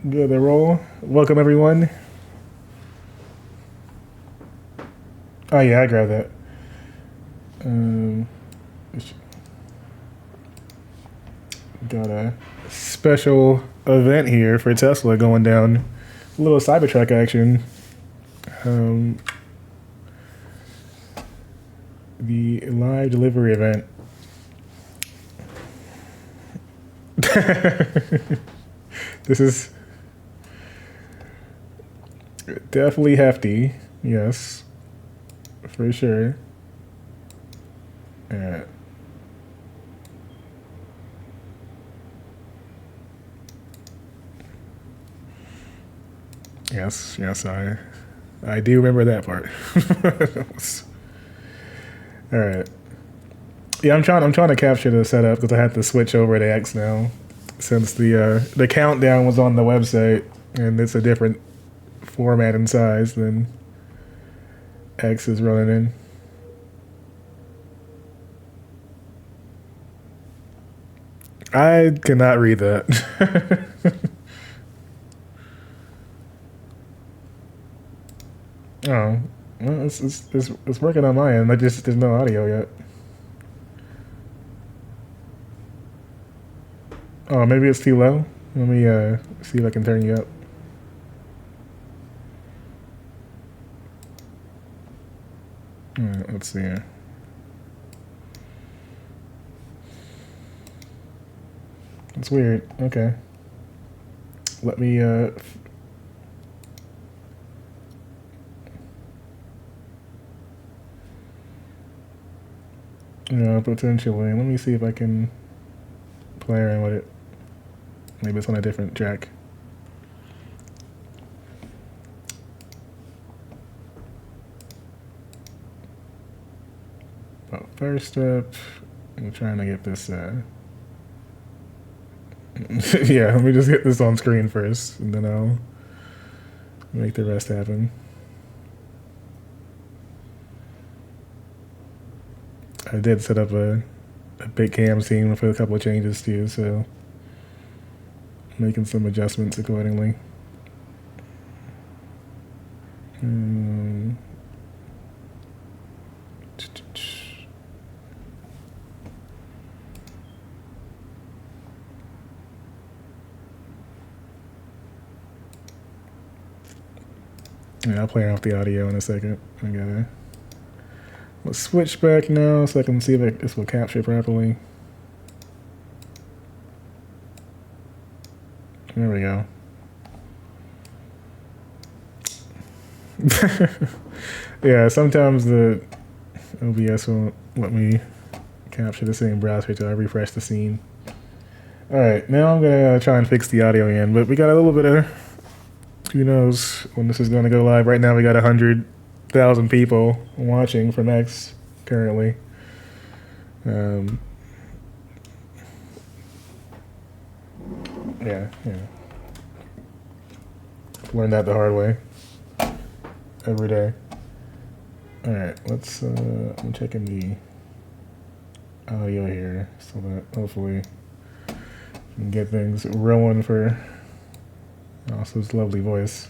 Good to roll. Welcome everyone. Oh yeah, I grabbed that. Um, got a special event here for Tesla going down. A little Cybertruck action. Um, the live delivery event. This is definitely hefty. Yes, for sure. Yeah. Yes, I do remember that part. All right. Yeah, I'm trying to capture the setup because I had to switch over to X now, since the countdown was on the website and it's a different format and size than X is running in. I cannot read that. Oh, well, it's working on my end. There's no audio yet. Oh, maybe it's too low. Let me see if I can turn you up. Let's see. It's weird. Okay. Let me potentially. Let me see if I can play around with it. Maybe it's on a different track. But first up, I'm trying to get this. Yeah, let me just get this on screen first, and then I'll make the rest happen. I did set up a big cam scene with a couple of changes too, so making some adjustments accordingly. Yeah, I'll play off the audio in a second. Let's switch back now so I can see if this will capture properly. There we go. Yeah, sometimes the OBS won't let me capture the same browser until I refresh the scene. Alright, now I'm gonna try and fix the audio again, but we got a little bit of, who knows when this is gonna go live. Right now we got 100,000 people watching from X currently. Yeah. Learned that the hard way. Every day. Alright, I'm checking the audio here so that hopefully we can get things rolling for Austin's lovely voice.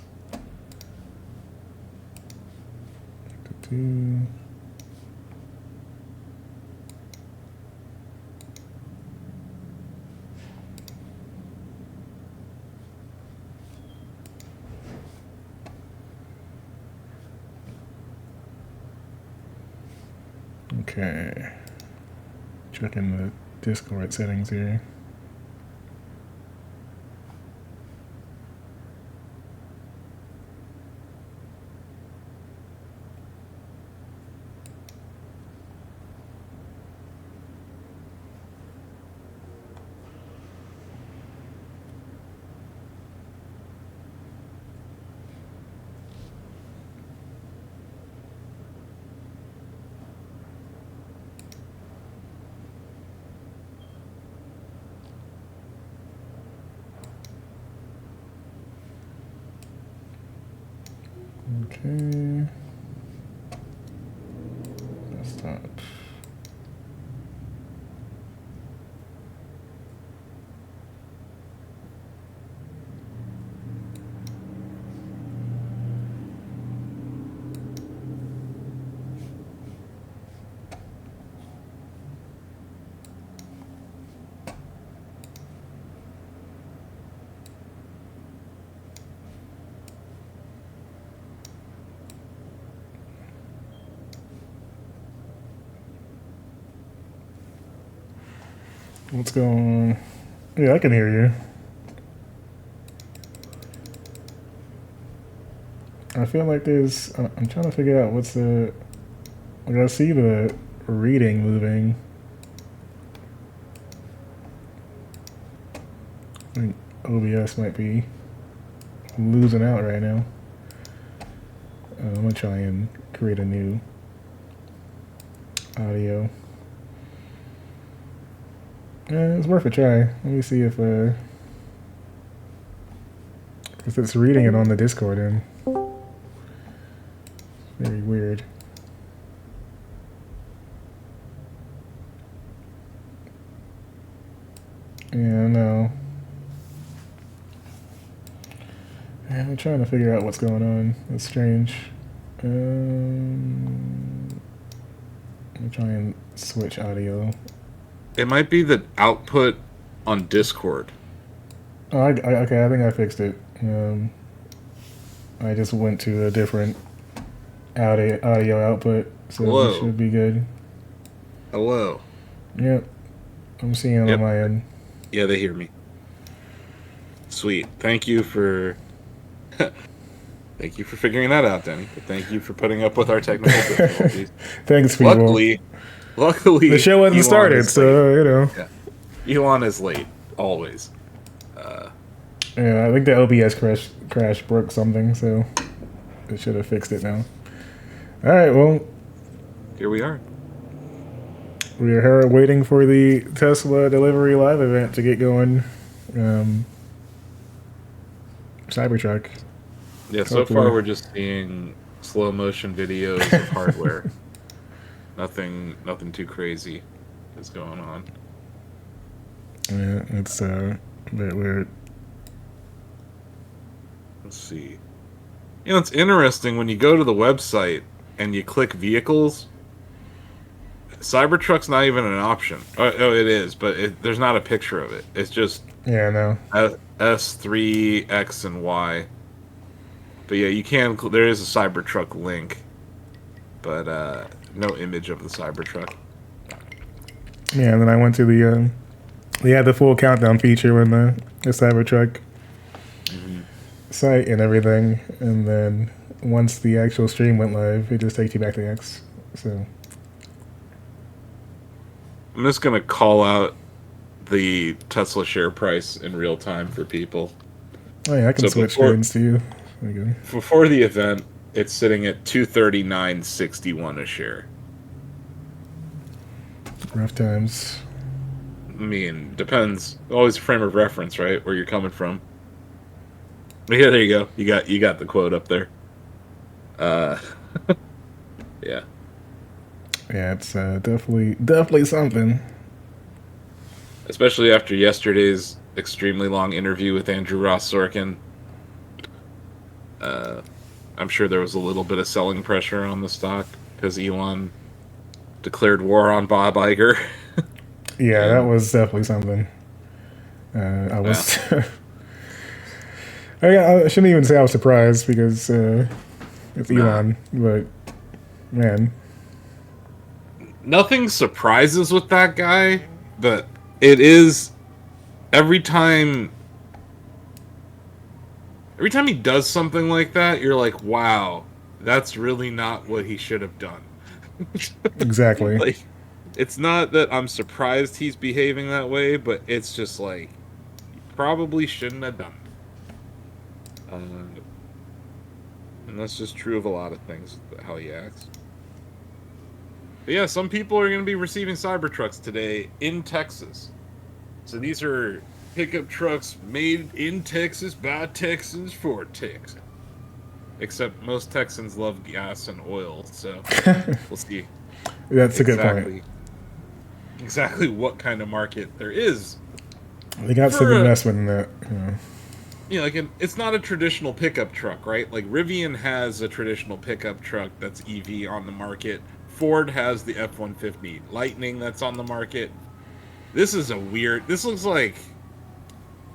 Okay. Checking the Discord settings here. What's going on? Yeah, I can hear you. I feel like there's... I'm trying to figure out what's the... Like, I see the reading moving. I think OBS might be losing out right now. I'm going to try and create a new audio. It's worth a try. Let me see if... Because it's reading it on the Discord end. Very weird. Yeah, no. Yeah, I'm trying to figure out what's going on. It's strange. I'm trying and switch audio. It might be the output on Discord. Oh, okay, I think I fixed it. I just went to a different audio output, so Hello. This should be good. Hello. Yep. I'm seeing it on my end. Yeah, they hear me. Sweet. Thank you for... Thank you for figuring that out, Denny. But thank you for putting up with our technical difficulties. Thanks, people. Luckily, the show hasn't started, so, you know. Yeah. Elon is late, always. Yeah, I think the OBS crash broke something, so it should have fixed it now. All right, well. Here we are. We are here waiting for the Tesla Delivery Live event to get going. Cybertruck. Yeah, so far we're just seeing slow motion videos of hardware. Nothing too crazy is going on. Yeah, it's a bit weird. Let's see. You know, it's interesting when you go to the website and you click vehicles. Cybertruck's not even an option. Oh, it is, but there's not a picture of it. It's just no. S3, X, and Y. But yeah, you can. There is a Cybertruck link, but no image of the Cybertruck. Yeah, and then I went to the. They had the full countdown feature when the Cybertruck site and everything, and then once the actual stream went live, it just takes you back to X. So I'm just gonna call out the Tesla share price in real time for people. Oh yeah, I can switch screens to you. Okay. Before the event, it's sitting at $239.61 a share. Rough times. I mean, depends. Always a frame of reference, right? Where you're coming from. But yeah, there you go. You got the quote up there. Yeah. Yeah, it's definitely something. Especially after yesterday's extremely long interview with Andrew Ross Sorkin. I'm sure there was a little bit of selling pressure on the stock because Elon declared war on Bob Iger. Yeah, that was definitely something. I was. I shouldn't even say I was surprised because it's Elon, but man. Nothing surprises with that guy, but it is every time he does something like that, you're like, wow, that's really not what he should have done. Exactly. Like, it's not that I'm surprised he's behaving that way, but it's just like, he probably shouldn't have done it. And that's just true of a lot of things, how he acts. But yeah, some people are going to be receiving Cybertrucks today in Texas. So these are pickup trucks made in Texas by Texans for Texans. Except most Texans love gas and oil, so we'll see. That's a good point. Exactly what kind of market there is. They got some investment in that. Yeah, like it's not a traditional pickup truck, right? Like Rivian has a traditional pickup truck that's EV on the market. Ford has the F-150 Lightning that's on the market. This is this looks like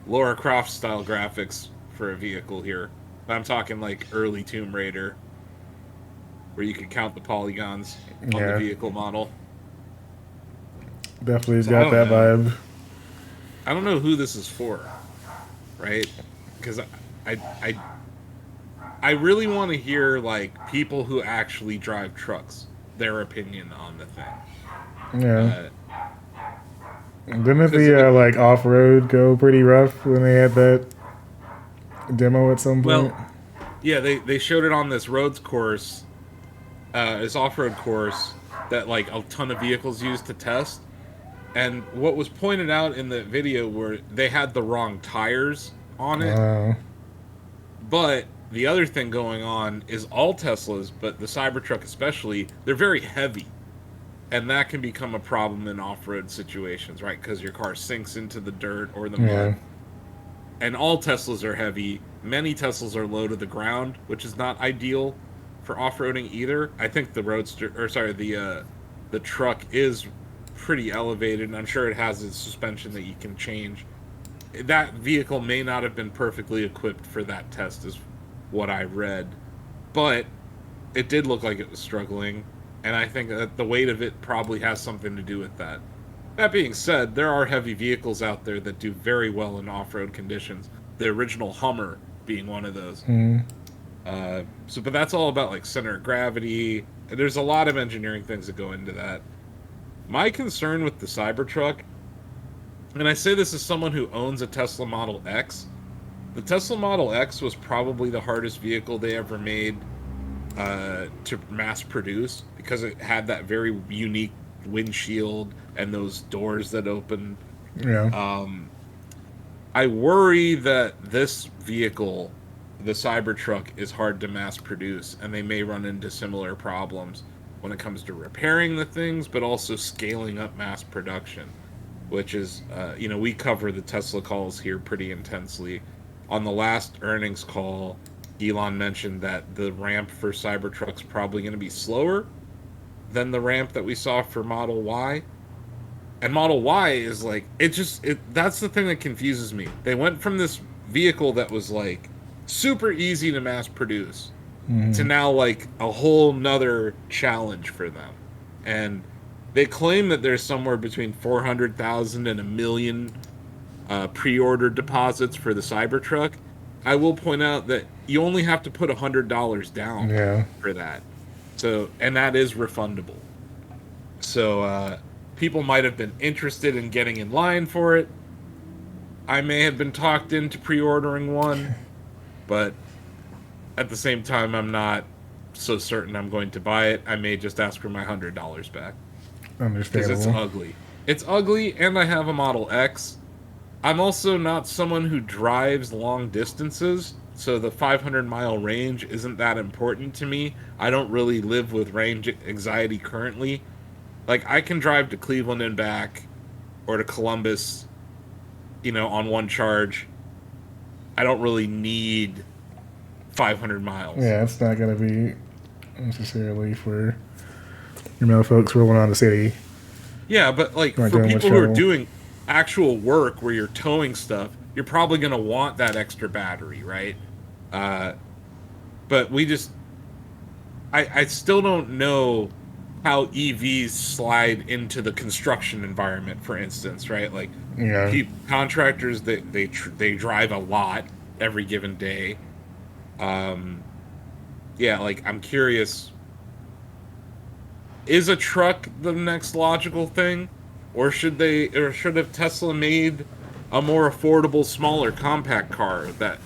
Lara Croft style graphics for a vehicle here. I'm talking like early Tomb Raider, where you could count the polygons on the vehicle model. Definitely got that vibe. I don't know who this is for, right? Because I I really want to hear like people who actually drive trucks, their opinion on the thing. Yeah. Uh, Didn't Because the like off road go pretty rough when they had that demo at some point? well, yeah, they showed it on this roads course, this off road course that like a ton of vehicles used to test. And what was pointed out in the video were they had the wrong tires on it. Uh, But the other thing going on is all Teslas, but the Cybertruck especially, they're very heavy. And that can become a problem in off-road situations, right? Because your car sinks into the dirt or the yeah. mud. And all Teslas are heavy. Many Teslas are low to the ground, which is not ideal for off-roading either. I think the the truck is pretty elevated, and I'm sure it has a suspension that you can change. That vehicle may not have been perfectly equipped for that test, is what I read, but it did look like it was struggling, and I think that the weight of it probably has something to do with that. That being said, there are heavy vehicles out there that do very well in off-road conditions. The original Hummer being one of those. Mm. But that's all about like center of gravity. There's a lot of engineering things that go into that. My concern with the Cybertruck, and I say this as someone who owns a Tesla Model X, the Tesla Model X was probably the hardest vehicle they ever made to mass produce because it had that very unique windshield and those doors that open. Yeah. I worry that this vehicle, the Cybertruck, is hard to mass produce, and they may run into similar problems when it comes to repairing the things, but also scaling up mass production, which is, we cover the Tesla calls here pretty intensely. On the last earnings call, Elon mentioned that the ramp for Cybertruck's probably going to be slower than the ramp that we saw for Model Y. And Model Y is like, that's the thing that confuses me. They went from this vehicle that was like super easy to mass produce to now like a whole nother challenge for them. And they claim that there's somewhere between 400,000 and 1 million pre-order deposits for the Cybertruck. I will point out that you only have to put $100 down for that. So, and that is refundable. So, people might have been interested in getting in line for it. I may have been talked into pre-ordering one, but at the same time, I'm not so certain I'm going to buy it. I may just ask for my $100 back. Understandable. Because it's ugly. It's ugly, and I have a Model X. I'm also not someone who drives long distances, so the 500-mile range isn't that important to me. I don't really live with range anxiety currently. Like, I can drive to Cleveland and back, or to Columbus, on one charge. I don't really need 500 miles. Yeah, it's not going to be necessarily for, folks rolling on the city. Yeah, but, like, for people who are doing actual work where you're towing stuff, you're probably going to want that extra battery, right? But I still don't know how EVs slide into the construction environment, for instance, right? Like, contractors, they drive a lot every given day. Like, I'm curious, is a truck the next logical thing? Or should have Tesla made a more affordable, smaller, compact car that,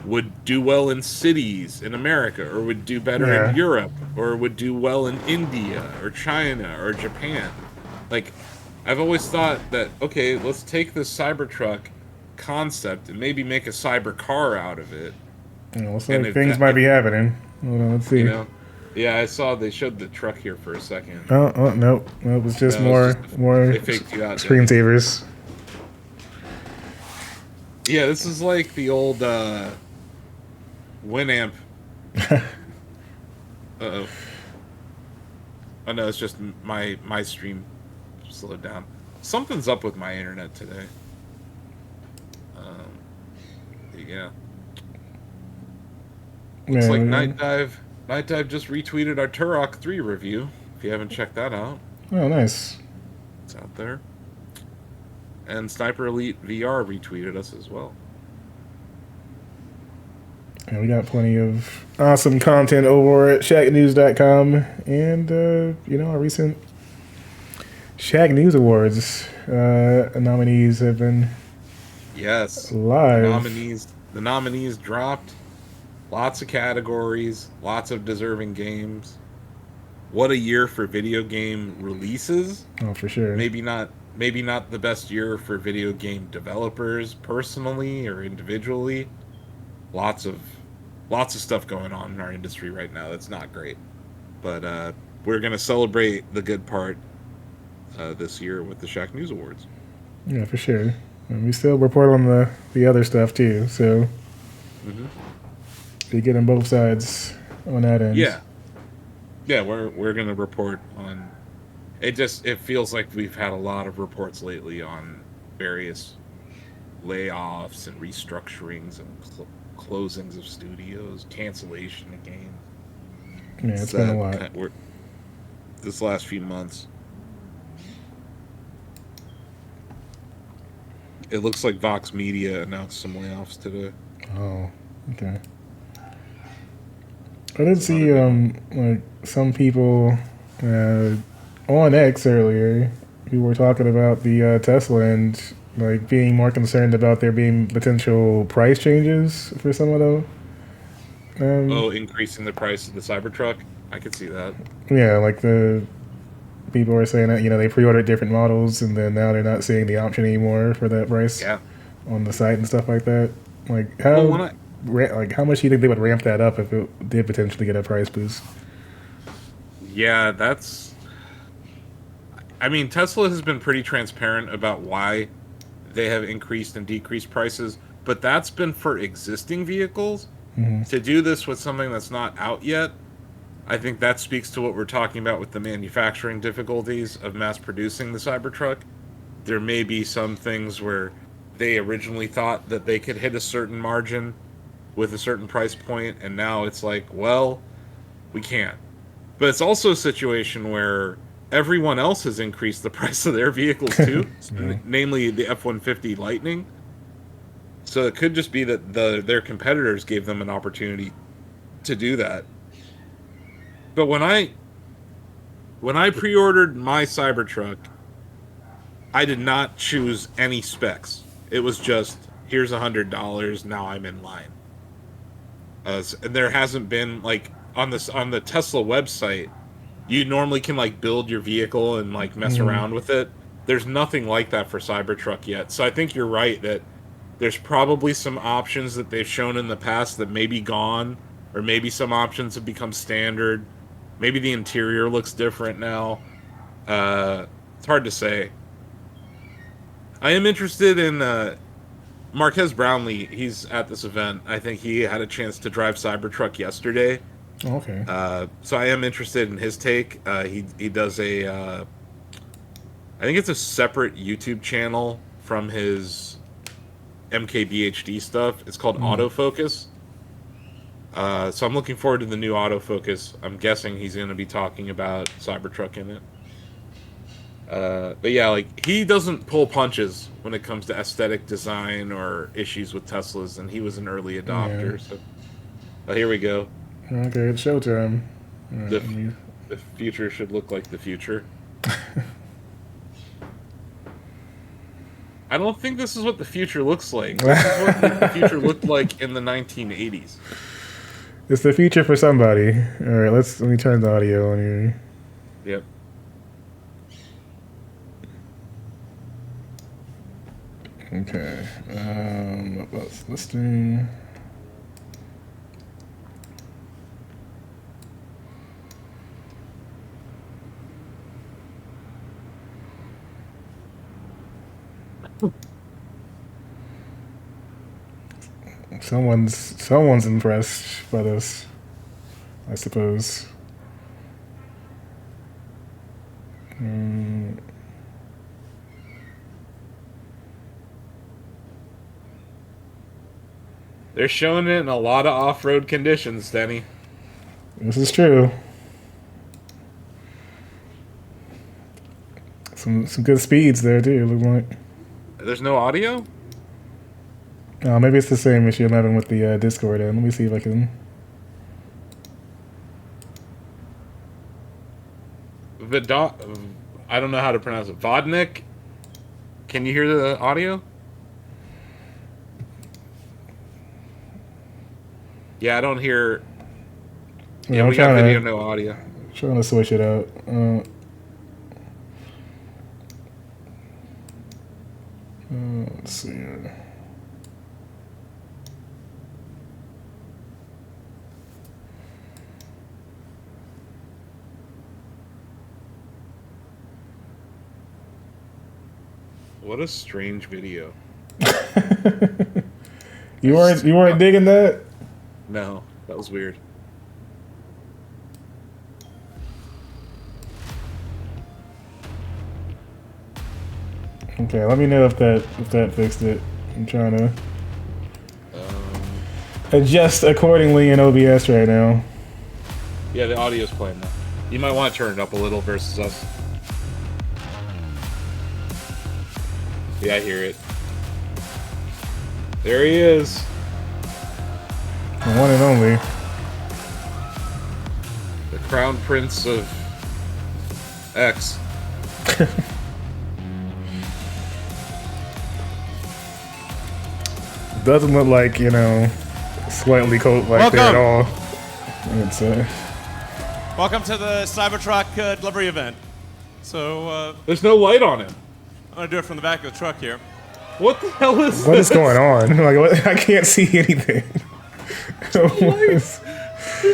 would do well in cities in America, or would do better in Europe, or would do well in India, or China, or Japan? Like, I've always thought that, okay, let's take this Cybertruck concept and maybe make a cyber car out of it. Looks like things might be happening. Hold on, let's see. Yeah, I saw they showed the truck here for a second. Oh, nope. It was just more they faked you out, screensavers. Yeah, this is like the old Winamp. Uh-oh. Oh no, it's just my stream slowed down. Something's up with my internet today. Yeah. Looks like Night Dive just retweeted our Turok 3 review. If you haven't checked that out. Oh, nice. It's out there. and Sniper Elite VR retweeted us as well. And we got plenty of awesome content over at Shacknews.com and, our recent Shack News Awards nominees have been live. The nominees dropped. Lots of categories, lots of deserving games. What a year for video game releases. Oh, for sure. Maybe not the best year for video game developers personally or individually. Lots of stuff going on in our industry right now that's not great. But we're going to celebrate the good part this year with the Shack News Awards. Yeah, for sure. And we still report on the other stuff too, so you're getting both sides on that end. Yeah, we're gonna report on. It feels like we've had a lot of reports lately on various layoffs and restructurings and closings of studios, cancellation of games. Yeah, it's been a lot. This last few months. It looks like Vox Media announced some layoffs today. Oh, okay. I did see like some people on X earlier who were talking about the Tesla and like being more concerned about there being potential price changes for some of them. Increasing the price of the Cybertruck? I could see that. Yeah, like the people were saying that they pre-ordered different models and then now they're not seeing the option anymore for that price on the site and stuff like that. Like how how much do you think they would ramp that up if it did potentially get a price boost? Yeah, I mean, Tesla has been pretty transparent about why they have increased and decreased prices, but that's been for existing vehicles. Mm-hmm. To do this with something that's not out yet, I think that speaks to what we're talking about with the manufacturing difficulties of mass producing the Cybertruck. There may be some things where they originally thought that they could hit a certain margin with a certain price point, and now it's like, well, we can't. But it's also a situation where everyone else has increased the price of their vehicles too, namely the F-150 Lightning. So it could just be that their competitors gave them an opportunity to do that. But when I pre-ordered my Cybertruck, I did not choose any specs. It was just, here's $100, now I'm in line. And there hasn't been, like, on the Tesla website, you normally can, like, build your vehicle and, like, mess around with it. There's nothing like that for Cybertruck yet. So I think you're right that there's probably some options that they've shown in the past that may be gone, or maybe some options have become standard. Maybe the interior looks different now. It's hard to say. I am interested in Marquez Brownlee. He's at this event. I think he had a chance to drive Cybertruck yesterday. Okay. So I am interested in his take. He does I think it's a separate YouTube channel from his MKBHD stuff. It's called Autofocus. So I'm looking forward to the new autofocus. I'm guessing he's going to be talking about Cybertruck in it. But yeah, like, he doesn't pull punches when it comes to aesthetic design or issues with Teslas, and he was an early adopter. Yeah. So here we go. Okay, it's showtime. The future should look like the future. I don't think this is what the future looks like. This is what the future looked like in the 1980s. It's the future for somebody. All right, let me turn the audio on here. Yep. Okay. Let's listing. Someone's impressed by this, I suppose. They're showing it in a lot of off-road conditions, Denny. This is true. Some good speeds there too, look like. There's no audio? Maybe it's the same issue I'm having with the Discord. And let me see if I can. I don't know how to pronounce it. Vodnik? Can you hear the audio? Yeah, I don't hear. Yeah, we got video, no audio. Trying to switch it out. Let's see here. What a strange video. You weren't digging that? No, that was weird. Okay, let me know if that fixed it. I'm trying to adjust accordingly in OBS right now. Yeah, the audio's playing now. You might want to turn it up a little versus us. Yeah, I hear it. There he is. The one and only. The Crown Prince of X. Doesn't look like, slightly coat like that at all. It's, Welcome to the Cybertruck delivery event. So, there's no light on him. I'm gonna do it from the back of the truck here. What the hell is what this? is going on? Like, what? I can't see anything. There's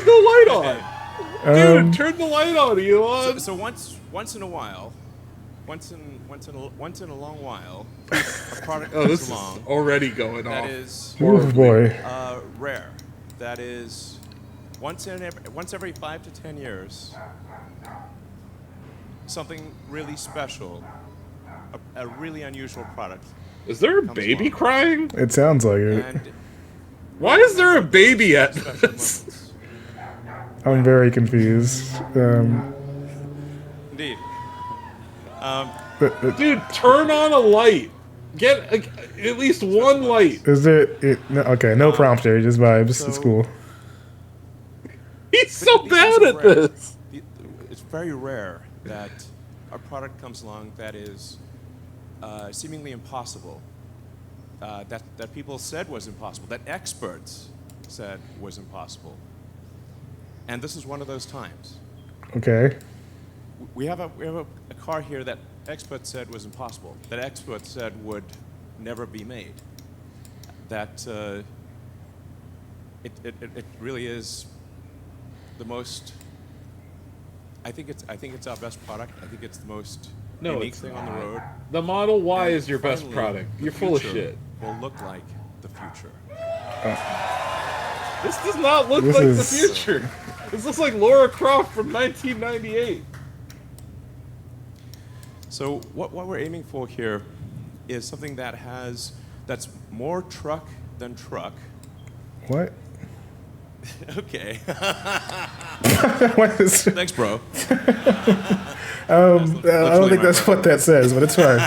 no light on. Dude, turn the light on, Elon. So once in a while, once in a long while, a product comes along. Is already going that off. is Oh boy. Rare. That is once every 5 to 10 years. Something really special, a really unusual product. Is there a baby crying? It sounds like it. And why is there a baby at this? I'm very confused. Indeed. Dude, turn on a light. Get at least one light. Is it no, okay, no prompter, just vibes. It's cool. He's so bad at this. It's very rare that a product comes along that is seemingly impossible, that people said was impossible, that experts said was impossible. And this is one of those times. Okay. We have a car here that experts said was impossible, that experts said would never be made. That it really is the most. I think it's our best product. I think it's the most unique thing on the road. The Model Y And is your best finally, product. You're the full of future shit. Will look like the future. This does not look like the future. This looks like Lara Croft from 1998. So what we're aiming for here is something that's more truck than truck. What? Okay. What is... Thanks, bro. I don't think that's what that says, but it's fine.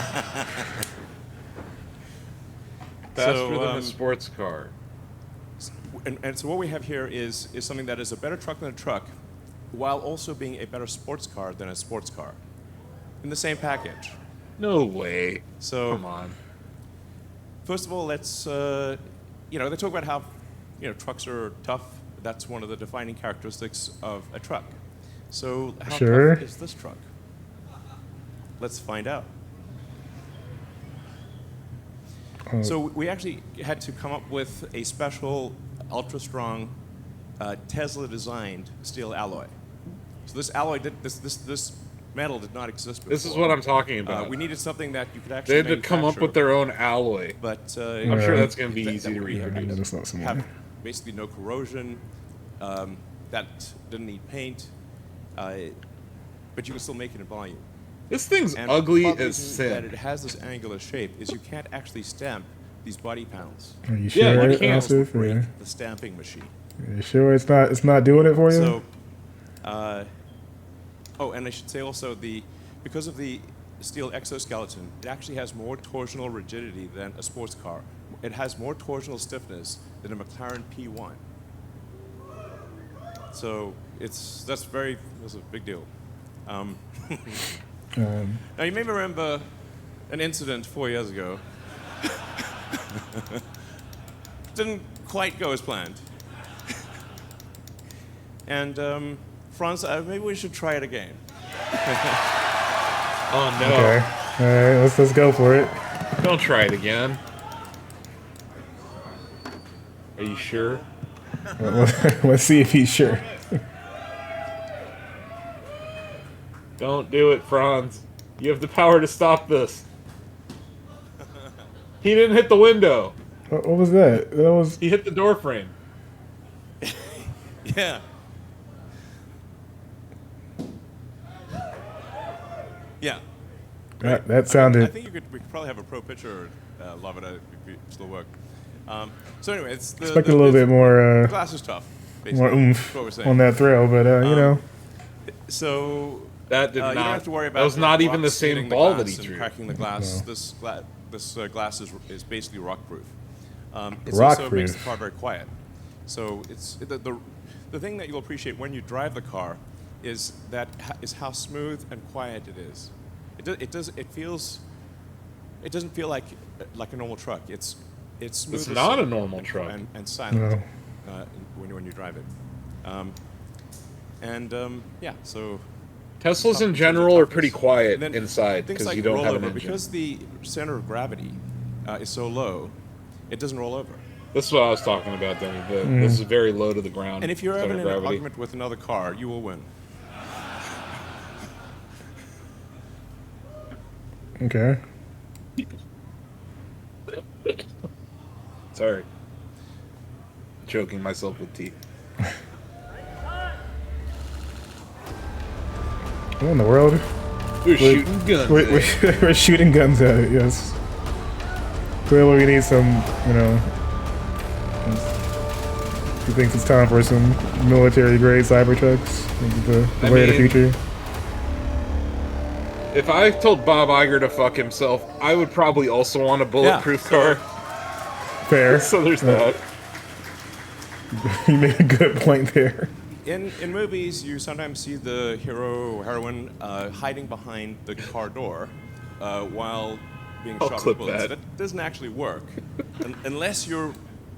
Faster than a sports car. And so what we have here is something that is a better truck than a truck, while also being a better sports car than a sports car, in the same package. No way. So come on. First of all, let's they talk about how trucks are tough. That's one of the defining characteristics of a truck. So how tough is this truck? Let's find out. So we actually had to come up with a special, ultra-strong, Tesla-designed steel alloy. So this alloy, this metal did not exist before. This is what I'm talking about. We needed something that you could actually They had to come up with their own alloy. But I'm sure that's going to be easy to reproduce. Have basically no corrosion. That didn't need paint. But you can still make it in volume. This thing's And ugly the as sin. that it has this angular shape is you can't actually stamp these body panels. Are you sure? Yeah, Body you can't. panels will break Yeah. the stamping machine. Are you sure it's not doing it for you? So, and I should say also because of the steel exoskeleton, it actually has more torsional rigidity than a sports car. It has more torsional stiffness than a McLaren P1. So that's a big deal. Now you may remember an incident 4 years ago. Didn't quite go as planned. And Franz, maybe we should try it again. Oh no! Okay. All right, let's go for it. Don't try it again. Are you sure? Let's see if he's sure. Don't do it, Franz. You have the power to stop this. He didn't hit the window. What was that? That was. He hit the door frame. Yeah. Yeah. That sounded. I think we could probably have a pro picture of it if it still work. So anyway, it's Expected a little bit more. Glass is tough. More oomph what we're saying. on that throw, but you know. So That did you don't not. have to worry about That was not even the rocks same hitting the ball that glass he and drew. cracking the glass. No. This glass is basically rock proof. It Rock also makes the proof. car very quiet. So it's the thing that you'll appreciate when you drive the car is how smooth and quiet it is. It doesn't feel like a normal truck. It's smooth. It's as not silk a normal truck. and silent No. when you drive it. Yeah, so. Teslas in general are pretty quiet And then inside things because like you don't have an rollover, engine. because the center of gravity is so low, it doesn't roll over. This is what I was talking about, Denny. This is very low to the ground. And if you're center ever of in an gravity. argument with another car, you will win. Okay. Sorry. Choking myself with tea. What in the world? We're shooting guns. We're shooting guns at it. Yes. Clearly, we need some. You know. He thinks it's time for some military-grade Cybertrucks. This is the way of the future. If I told Bob Iger to fuck himself, I would probably also want a bulletproof car. Fair. So there's that. You made a good point there. In movies, you sometimes see the hero or heroine hiding behind the car door while being I'll shot with clip bullets. that. That doesn't actually work unless you're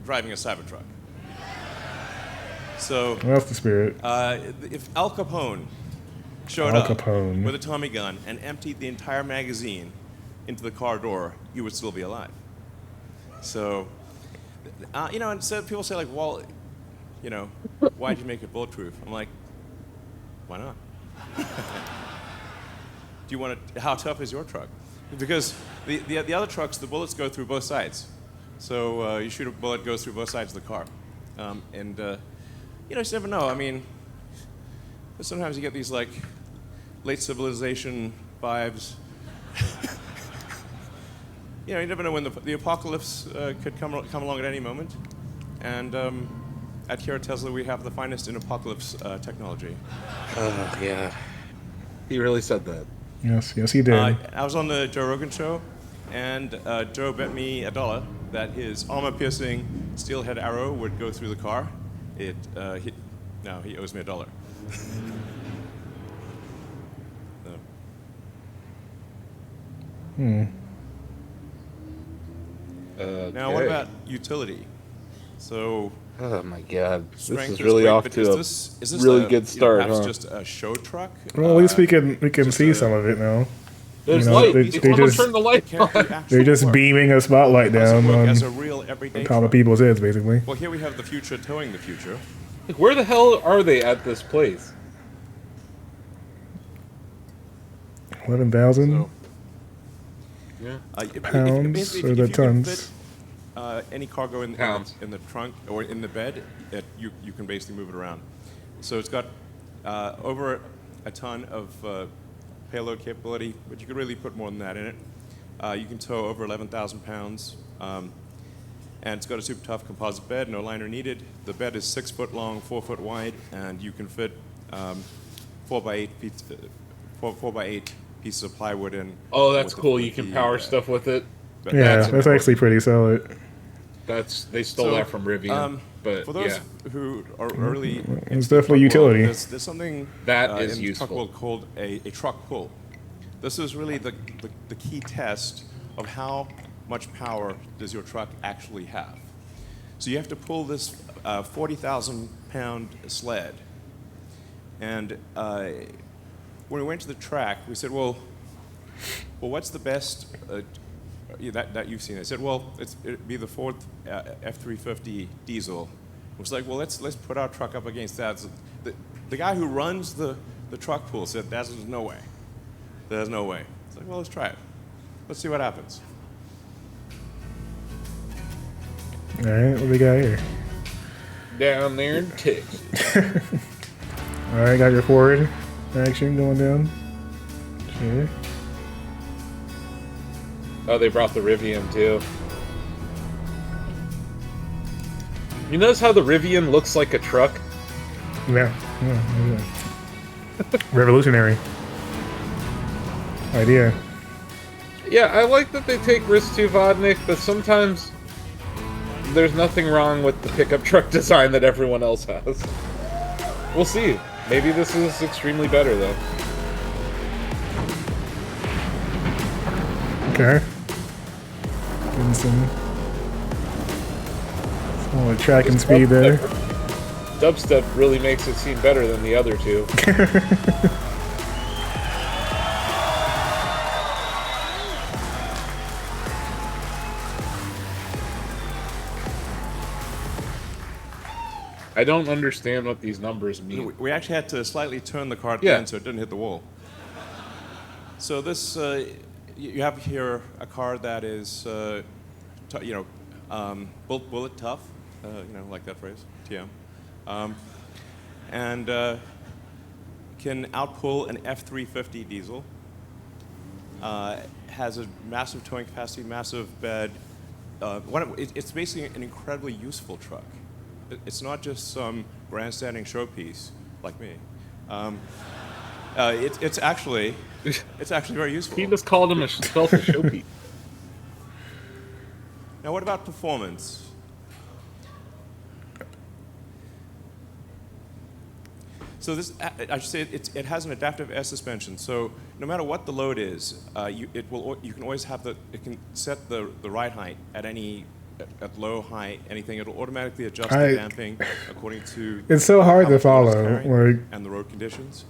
driving a Cybertruck. So Well, that's the spirit. if Al Capone showed Al up Capone. with a Tommy gun and emptied the entire magazine into the car door, you would still be alive. So, and so people say like, well, why'd you make it bulletproof? I'm like, why not? Do you want it? How tough is your truck? Because the other trucks, the bullets go through both sides. So you shoot a bullet, goes through both sides of the car. You just never know. I mean, sometimes you get these like late civilization vibes. You never know when the apocalypse could come along at any moment. And at here at Tesla, we have the finest in apocalypse technology. Oh, yeah. He really said that. Yes, he did. I was on the Joe Rogan show, and Joe bet me $1 that his armor-piercing steelhead arrow would go through the car. He owes me $1. Now, what about utility? So, Oh my god. This strength is really great, off but to is this really good start, perhaps huh? just a show truck? Well, at least we can just see a- some of it now. There's You know, light. they- They, they just- turn the light Can't on. actually They're just work. beaming a spotlight Does it down work on as a real everyday top of truck? people's heads, basically. Well, here we have the future towing the future. Like, where the hell are they at this place? 11,000. So, Yeah. Pounds basically, or the you can tons? fit any cargo in Pounds. the trunk or in the bed, you can basically move it around. So it's got over a ton of payload capability, but you could really put more than that in it. You can tow over 11,000 pounds, and it's got a super tough composite bed, no liner needed. The bed is 6 foot long, 4 foot wide, and you can fit 4 by 8 feet, 4 by 8 pieces of plywood in. Oh, that's with the- cool. with You can the, power stuff with it. but Yeah, that's important. actually pretty solid. They stole that from Rivian. But for those yeah, who are really It's definitely utility. there's something That is in useful. the truck world called a truck pull. This is really the key test of how much power does your truck actually have. So you have to pull this 40,000-pound sled. And when we went to the track, we said, well, what's the best that you've seen? I said, well, it'd be the Ford F-350 diesel. It was like, well, let's put our truck up against that. So the guy who runs the truck pool said, there's no way. There's no way. It's like, well, let's try it. Let's see what happens. All right, what we got here? down there in Texas. All right, got your forward action going down. Sure. Oh, they brought the Rivian too. You notice how the Rivian looks like a truck? Yeah. Revolutionary idea. Yeah, I like that they take risks too, Vodnik, but sometimes there's nothing wrong with the pickup truck design that everyone else has. We'll see. Maybe this is extremely better, though. Okay. Getting some more track and speed there. Dubstep really makes it seem better than the other two. I don't understand what these numbers mean. We actually had to slightly turn the car at the Yeah. end so it didn't hit the wall. So this, you have here a car that is, bullet tough, like that phrase, TM, and can outpull an F-350 diesel. Has a massive towing capacity, massive bed. It's basically an incredibly useful truck. It's not just some grandstanding showpiece like me. It's actually very useful. He just called himself a showpiece. Now, what about performance? So this, I should say, it has an adaptive air suspension. So no matter what the load is, you can always have it can set the ride height at low, high, anything. It'll automatically adjust the damping according to. It's so hard how to much load it's follow. carrying Like, and the road conditions.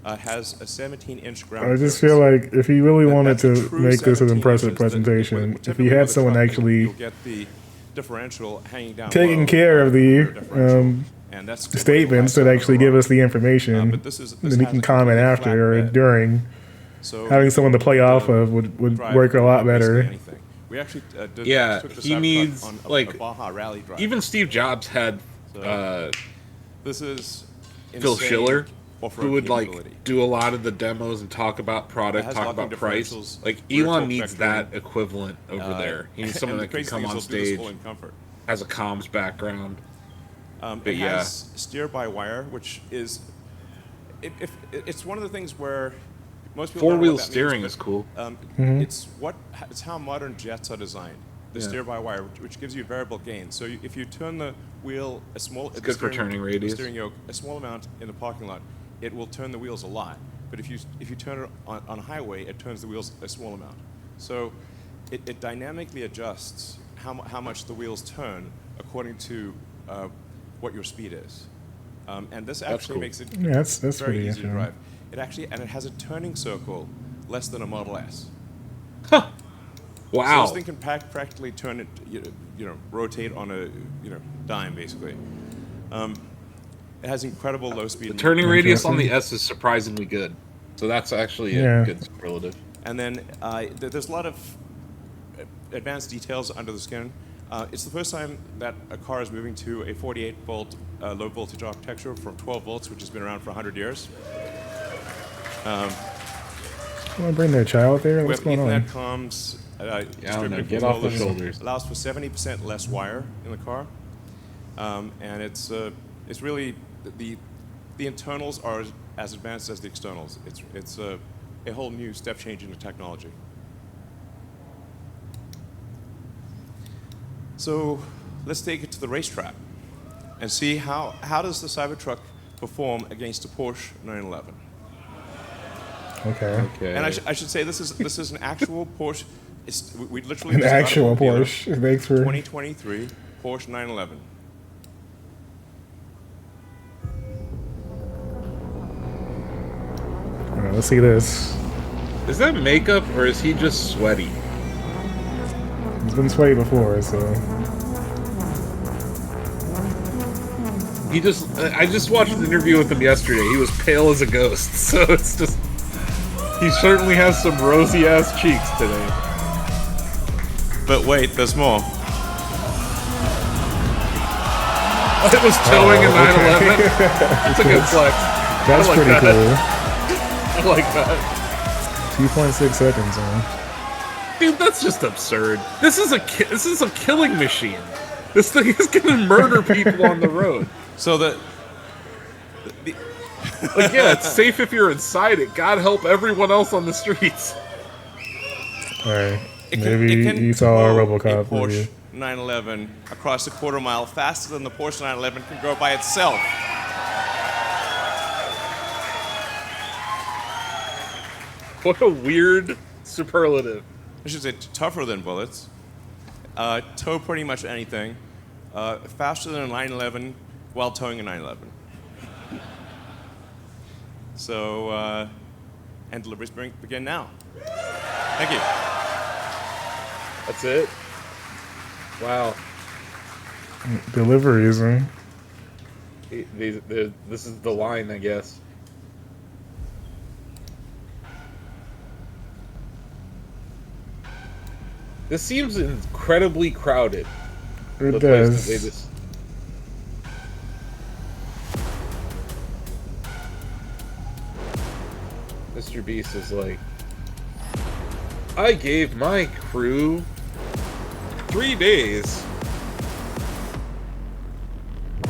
It has a 17-inch ground I just clearance. feel like if he really wanted That's a to true make this an 17 impressive inches. presentation, if Typically he with had a someone truck, actually you'll get the differential hanging down taking low, care of the differential, and that's statements that actually give us the information, but this then he has can a comment completely after flat or bed. during. So Having someone to play off of would drive work a lot basically better. anything. We actually Yeah, took the he Cybertruck needs, on a like, Baja rally drive. Even Steve Jobs had This is Phil insane Schiller, off-road who would capability. do a lot of the demos and talk about It product, has talk locking about price. differentials, Like rear Elon torque needs vectoring, that equivalent over there. He needs someone and that can the crazy come thing on is he'll do this stage, all in comfort. has a comms background. But It yeah, has steer-by-wire, which is it's one of the things where most people don't know four-wheel what that steering means, is cool. but, it's how modern jets are designed. The Yeah. steer-by-wire, which gives you variable gain. So if you turn the wheel the good for turning radius. the steering yoke a small amount in the parking lot, it will turn the wheels a lot. But if you turn it on a highway, it turns the wheels a small amount. So it dynamically adjusts how much the wheels turn according to what your speed is. And this actually cool. makes it Yeah, that's very pretty easy to interesting. drive. It has a turning circle less than a Model S. So Wow. this thing can practically turn it, rotate on a dime basically. It has incredible low speed. The turning radius on the Interesting. S is surprisingly good. So that's actually Yeah. a good superlative. And then there's a lot of advanced details under the skin. It's the first time that a car is moving to a 48-volt low voltage architecture from 12 volts, which has been around for 100 years. Want to bring their child there? We What's have going on? Ethernet comms, I don't know, distributed get off the controllers, shoulders. allows for 70% less wire in the car, and it's really the internals are as advanced as the externals. a whole new step change in the technology. So let's take it to the racetrack and see how does the Cybertruck perform against the Porsche 911. Okay. And I should say this is an actual Porsche. We literally An just got a actual dealer. Porsche. Thanks for 2023 Porsche 911. All right, let's see this. Is that makeup or is he just sweaty? He's been sweaty before, so He just, I just watched an interview with him yesterday. He was pale as a ghost, so it's just, he certainly has some rosy ass cheeks today. But wait, there's more. It was towing a 911. That's a good flex. that's like pretty that. cool. I like that. 2.6 seconds, man. Dude, that's just absurd. This is a killing machine. This thing is gonna murder people on the road. So the Like, yeah, it's safe if you're inside it. God help everyone else on the streets. All right. it Maybe can you saw a tow RoboCop a Porsche movie. 911 across a quarter mile faster than the Porsche 911 can go by itself. What a weird superlative. I should say tougher than bullets. Tow pretty much anything. Faster than a 911 while towing a 911. So, and deliveries begin now. Thank you. That's it. Wow. Deliveries, huh? This is the line, I guess. This seems incredibly crowded. It The place that does. they just... Mr. Beast is like, I gave my crew 3 days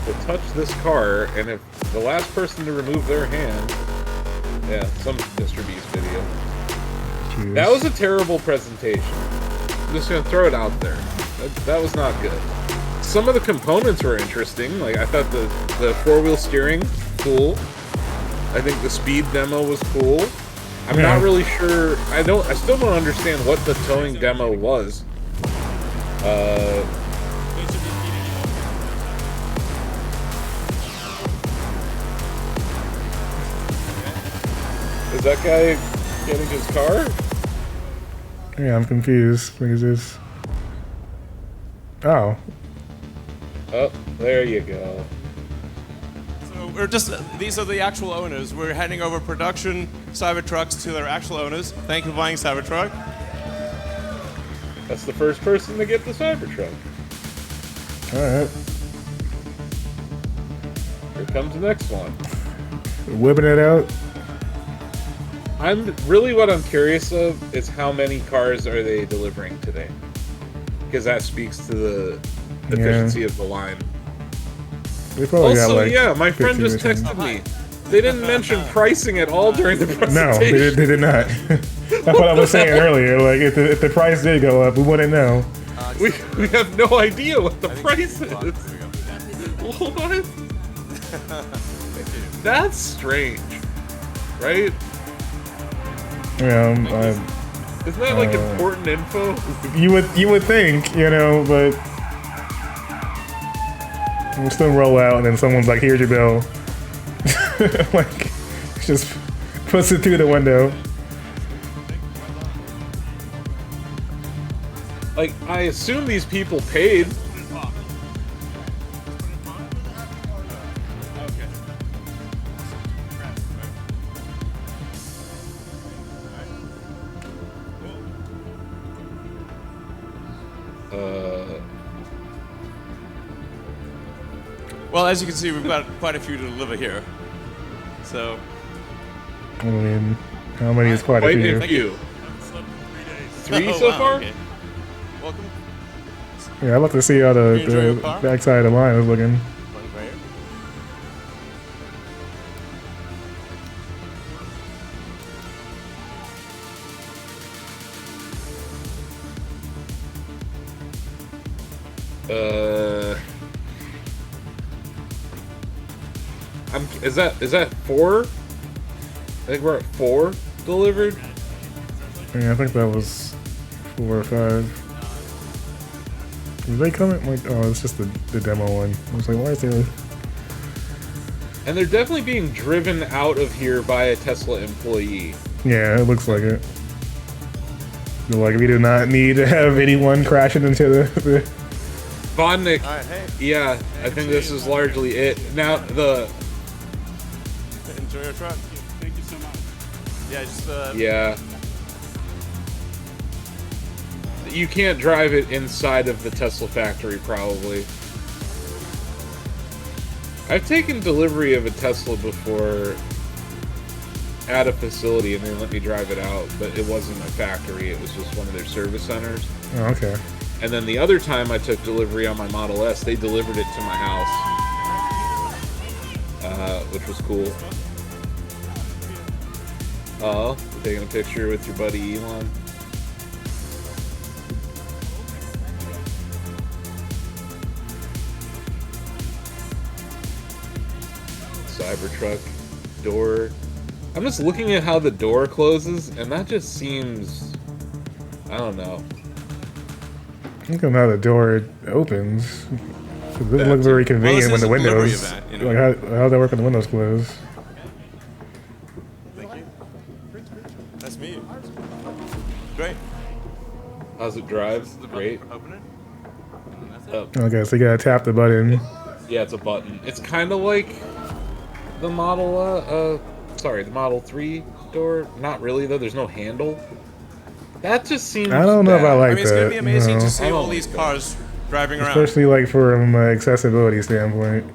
to touch this car, and if the last person to remove their hand, yeah, some Mr. Beast video. Jeez. That was a terrible presentation. I'm just gonna throw it out there. That was not good. Some of the components were interesting. Like, I thought the four-wheel steering, cool. I think the speed demo was cool. I'm not really sure. I still don't understand what the towing demo was. Is that guy getting his car? Yeah, I'm confused. What is this? Oh. Oh, there you go. So we're just, these are the actual owners. We're handing over production Cybertrucks to their actual owners. Thank you for buying Cybertruck. That's the first person to get the Cybertruck. Alright. Here comes the next one. Whipping it out. What I'm curious of is how many cars are they delivering today? Because that speaks to the efficiency of the line. They probably got Also, like yeah, my friend 15 just or something. texted me. They didn't mention pricing at all during the presentation. No, they did not. That's what I was saying earlier. Like, if the price did go up, we wouldn't know. We have no idea what the price is. What? That's strange, right? Yeah, Isn't that like important info? you would think, but we'll still roll out, and then someone's like, "Here's your bill." Like, just puts it through the window. Like, I assume these people paid. Well, as you can see, we've got quite a few to deliver here. So, I mean, how many is quite a Quite few? a few. 3 Oh, so wow, far? okay. Welcome. Yeah, I'd love to see how You enjoy your the car? backside of the line is looking. One right here. Is that 4? I think we're at 4 delivered. Yeah, I think that was 4 or 5. Did they come in? Like, oh, it's just the demo one. I was like, why is there? And they're definitely being driven out of here by a Tesla employee. Yeah, it looks like it. They're like, we do not need to have anyone crashing into the Vodnik. All right, hey. Yeah, I think this is largely it. Now Enjoy your truck. Thank you so much. Yeah, just yeah. You can't drive it inside of the Tesla factory, probably. I've taken delivery of a Tesla before at a facility, and they let me drive it out, but it wasn't a factory. It was just one of their service centers. Oh, okay. And then the other time I took delivery on my Model S, they delivered it to my house, which was cool. Oh, taking a picture with your buddy Elon. Cybertruck door. I'm just looking at how the door closes, and that just seems, I don't know. Look at how the door opens. It doesn't look very convenient when the windows. Like how does that work when the windows close? thank you. That's me. Great. How's it drive? Great. Open it. Oh, Okay, so you gotta tap the button. yeah, it's a button. It's kind of like the Model, the Model 3 door. Not really, though. There's no handle. That just seems I don't know if I bad. like I mean, it's that. gonna be amazing no. to see I all don't these like cars driving around. Especially like from an accessibility standpoint.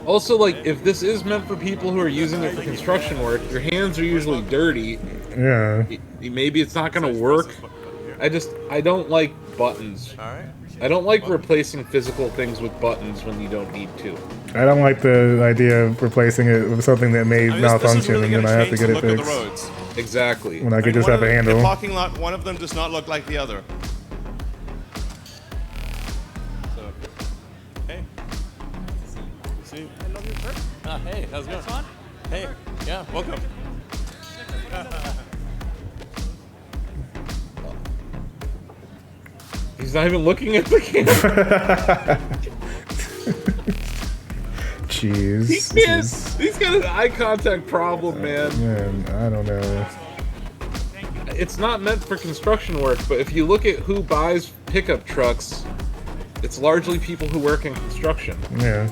Also, like, if this is meant for people who are using it for construction work, your hands are usually dirty. Yeah. Maybe it's not gonna work. I don't like buttons. All right. I don't like replacing physical things with buttons when you don't need to. I don't like the idea of replacing it with something that may I mean, this is malfunction really and then gonna I have to change get the it look of the fixed. roads. Exactly. When I I could mean, just one have a of handle. The parking lot, one of them does not look like the other. So, hey. See? Hey, how's it going? Hey, yeah, welcome. He's not even looking at the camera. Jeez. He This can't. is- He's got an eye contact problem, man. Man, I don't know. It's not meant for construction work, but if you look at who buys pickup trucks, it's largely people who work in construction. Yeah.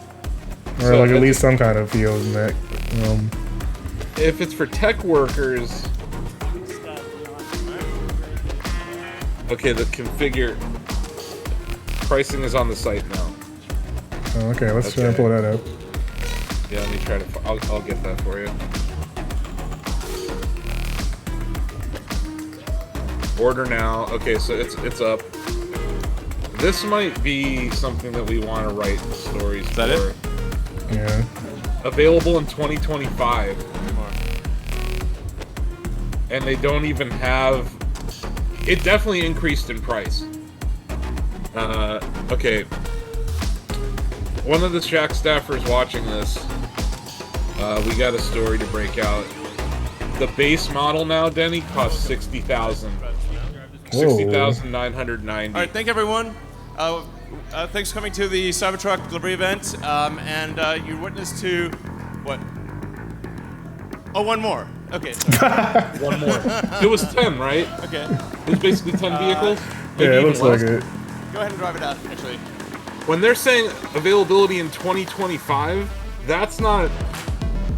Or So like at it's- least some kind of field in that. If it's for tech workers, okay, the configure pricing is on the site now. Oh, okay, let's try and pull that up. Yeah, let me try to. I'll get that for you. Order now. Okay, so it's up. This might be something that we want to write stories for. that it? Yeah. Available in 2025. And they don't even have. It definitely increased in price. Okay. One of the Shack staffers watching this, we got a story to break out. The base model now, Denny, costs $60,000. Whoa. $60,990. All right, thank everyone. Thanks for coming to the Cybertruck delivery event. And you're witness to what? Oh, one more. Okay. Sorry. One more. It was 10, right? Okay. It was basically 10 vehicles. Yeah, Maybe it even looks like less. it. Go ahead and drive it out. Actually. When they're saying availability in 2025, that's not.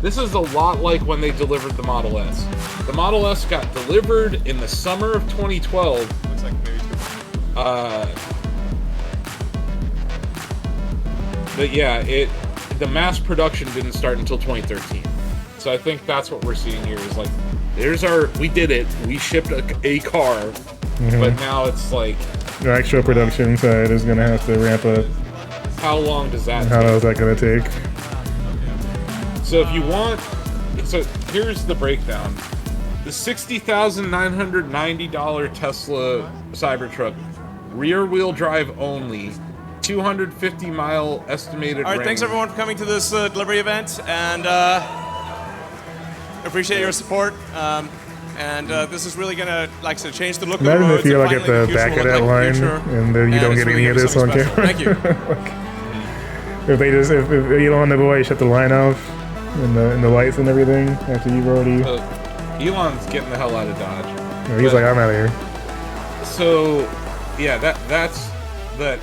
This is a lot like when they delivered the Model S. The Model S got delivered in the summer of 2012. Looks like maybe two. But yeah, the mass production didn't start until 2013. So I think that's what we're seeing here is like, we did it. We shipped a car, but now it's like, The actual production side is gonna have to ramp up. how long does that How take? long is that gonna take? So if you want, so here's the breakdown. The $60,990 Tesla Cybertruck rear-wheel drive only, 250-mile estimated All right, range. thanks everyone for coming to this delivery event, and appreciate your support. This is really gonna, like I said, change the look of the Imagine roads. if you're and like at finally the future back will of look that like the line future, and then you don't it's get really any of gonna be this on something camera. special. Thank you. if Elon the boy shut the line off and the lights and everything after you've already, Elon's getting the hell out of Dodge. he's like, I'm out of here. So, yeah, that's that.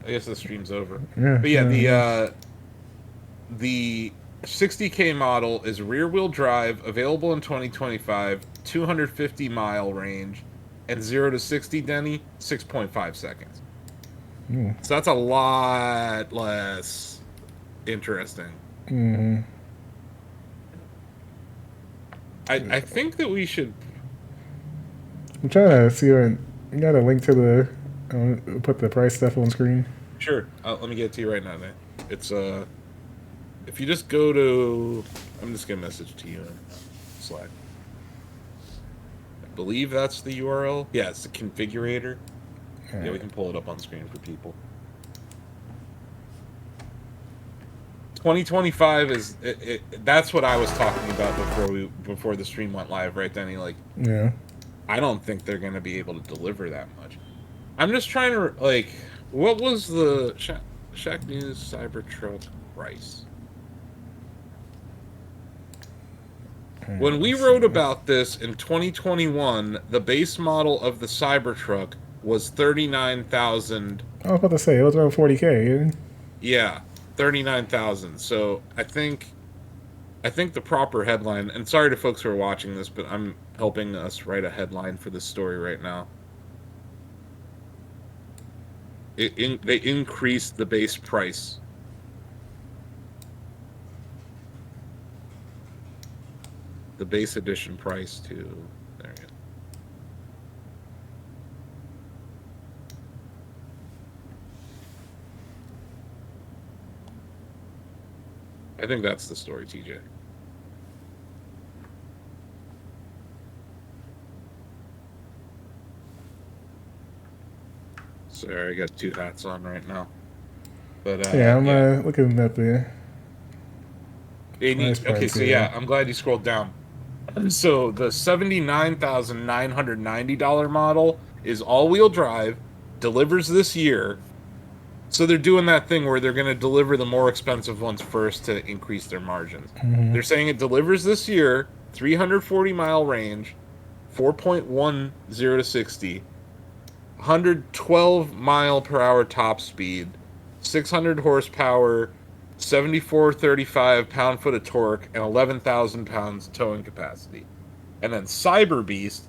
I guess the stream's over. Yeah, But yeah, the 60K model is rear-wheel drive, available in 2025, 250-mile range, and 0 to 60, Denny, 6.5 seconds. So that's a lot less interesting. Mm-hmm. I think that we should... I'm trying to see you got a link to the put the price stuff on screen. Sure. Let me get it to you right now, man. It's, if you just go to... I'm just going to message to you in Slack. I believe that's the URL. Yeah, it's the configurator. Yeah, we can pull it up on screen for people. 2025 is... that's what I was talking about before the stream went live, right, Denny? Like, Yeah. I don't think they're going to be able to deliver that much. I'm just trying to, like... What was the Shacknews Cybertruck price? When we wrote about this in 2021, the base model of the Cybertruck was 39,000. I was about to say it was around 40K. Yeah, 39,000. So I think the proper headline. And sorry to folks who are watching this, but I'm helping us write a headline for this story right now. They increased the base price. The base edition price to... There you go. I think that's the story, TJ. Sorry, I got two hats on right now. But Yeah, I'm looking at the. Okay, so yeah, I'm glad you scrolled down. So the $79,990 model is all-wheel drive, delivers this year. So they're doing that thing where they're going to deliver the more expensive ones first to increase their margins. Mm-hmm. They're saying it delivers this year, 340-mile range, 4.10 to 60, 112 mile per hour top speed, 600 horsepower, 7435 pound-foot of torque, and 11,000 pounds towing capacity. And then Cyberbeast,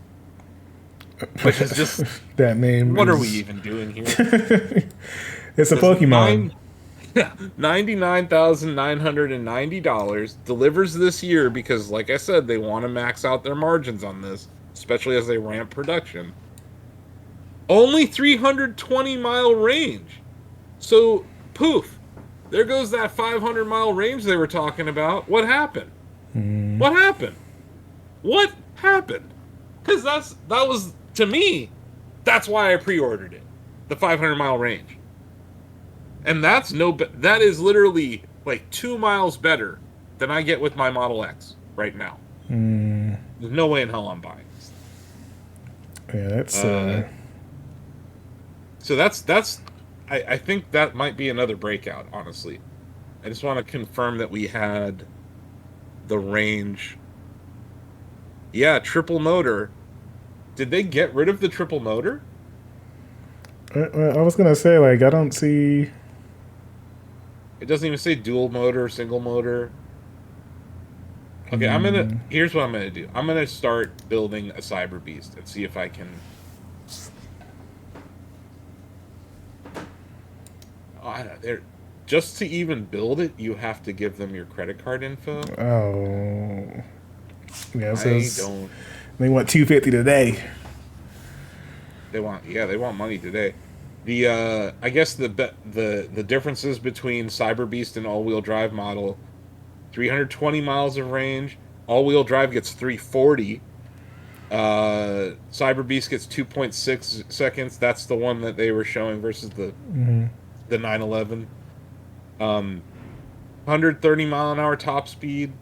which is just... that name. What are we even doing here? It's a Pokemon. $99,990 delivers this year because, like I said, they want to max out their margins on this, especially as they ramp production. Only 320-mile range. So, poof. There goes that 500-mile range they were talking about. What happened? What happened? What happened? Because that was, to me, that's why I pre-ordered it. The 500-mile range. And that is literally like 2 miles better than I get with my Model X right now. There's no way in hell I'm buying this. Yeah, that's... So that's I think that might be another breakout, honestly. I just want to confirm that we had the range. Yeah, triple motor. Did they get rid of the triple motor? I was going to say, like, I don't see... It doesn't even say dual motor, single motor. Okay, here's what I'm gonna do. I'm gonna start building a Cyberbeast and see if I can... Just to even build it, you have to give them your credit card info. Oh. Yeah, so don't... They want $250 today. They want money today. I guess the differences between Cyberbeast and all-wheel drive model: 320 miles of range. All-wheel drive gets 340. Cyberbeast gets 2.6 seconds. That's the one that they were showing versus the 911. 130 mile an hour top speed,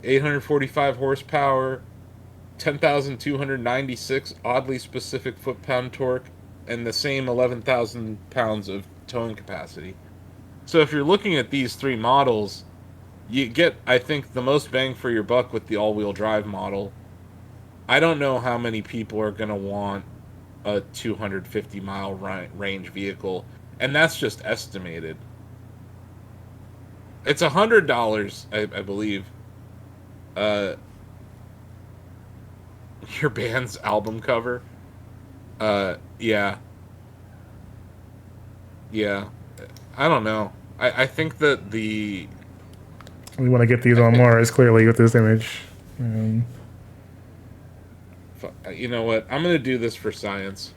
845 horsepower, 10,296 oddly specific foot-pound torque, and the same 11,000 pounds of towing capacity. So if you're looking at these three models, you get, I think, the most bang for your buck with the all-wheel drive model. I don't know how many people are going to want a 250-mile range vehicle, and that's just estimated. It's $100, I believe. Your band's album cover. Yeah. I don't know. I think that we want to get these on Mars clearly with this image. You know what? I'm gonna do this for science.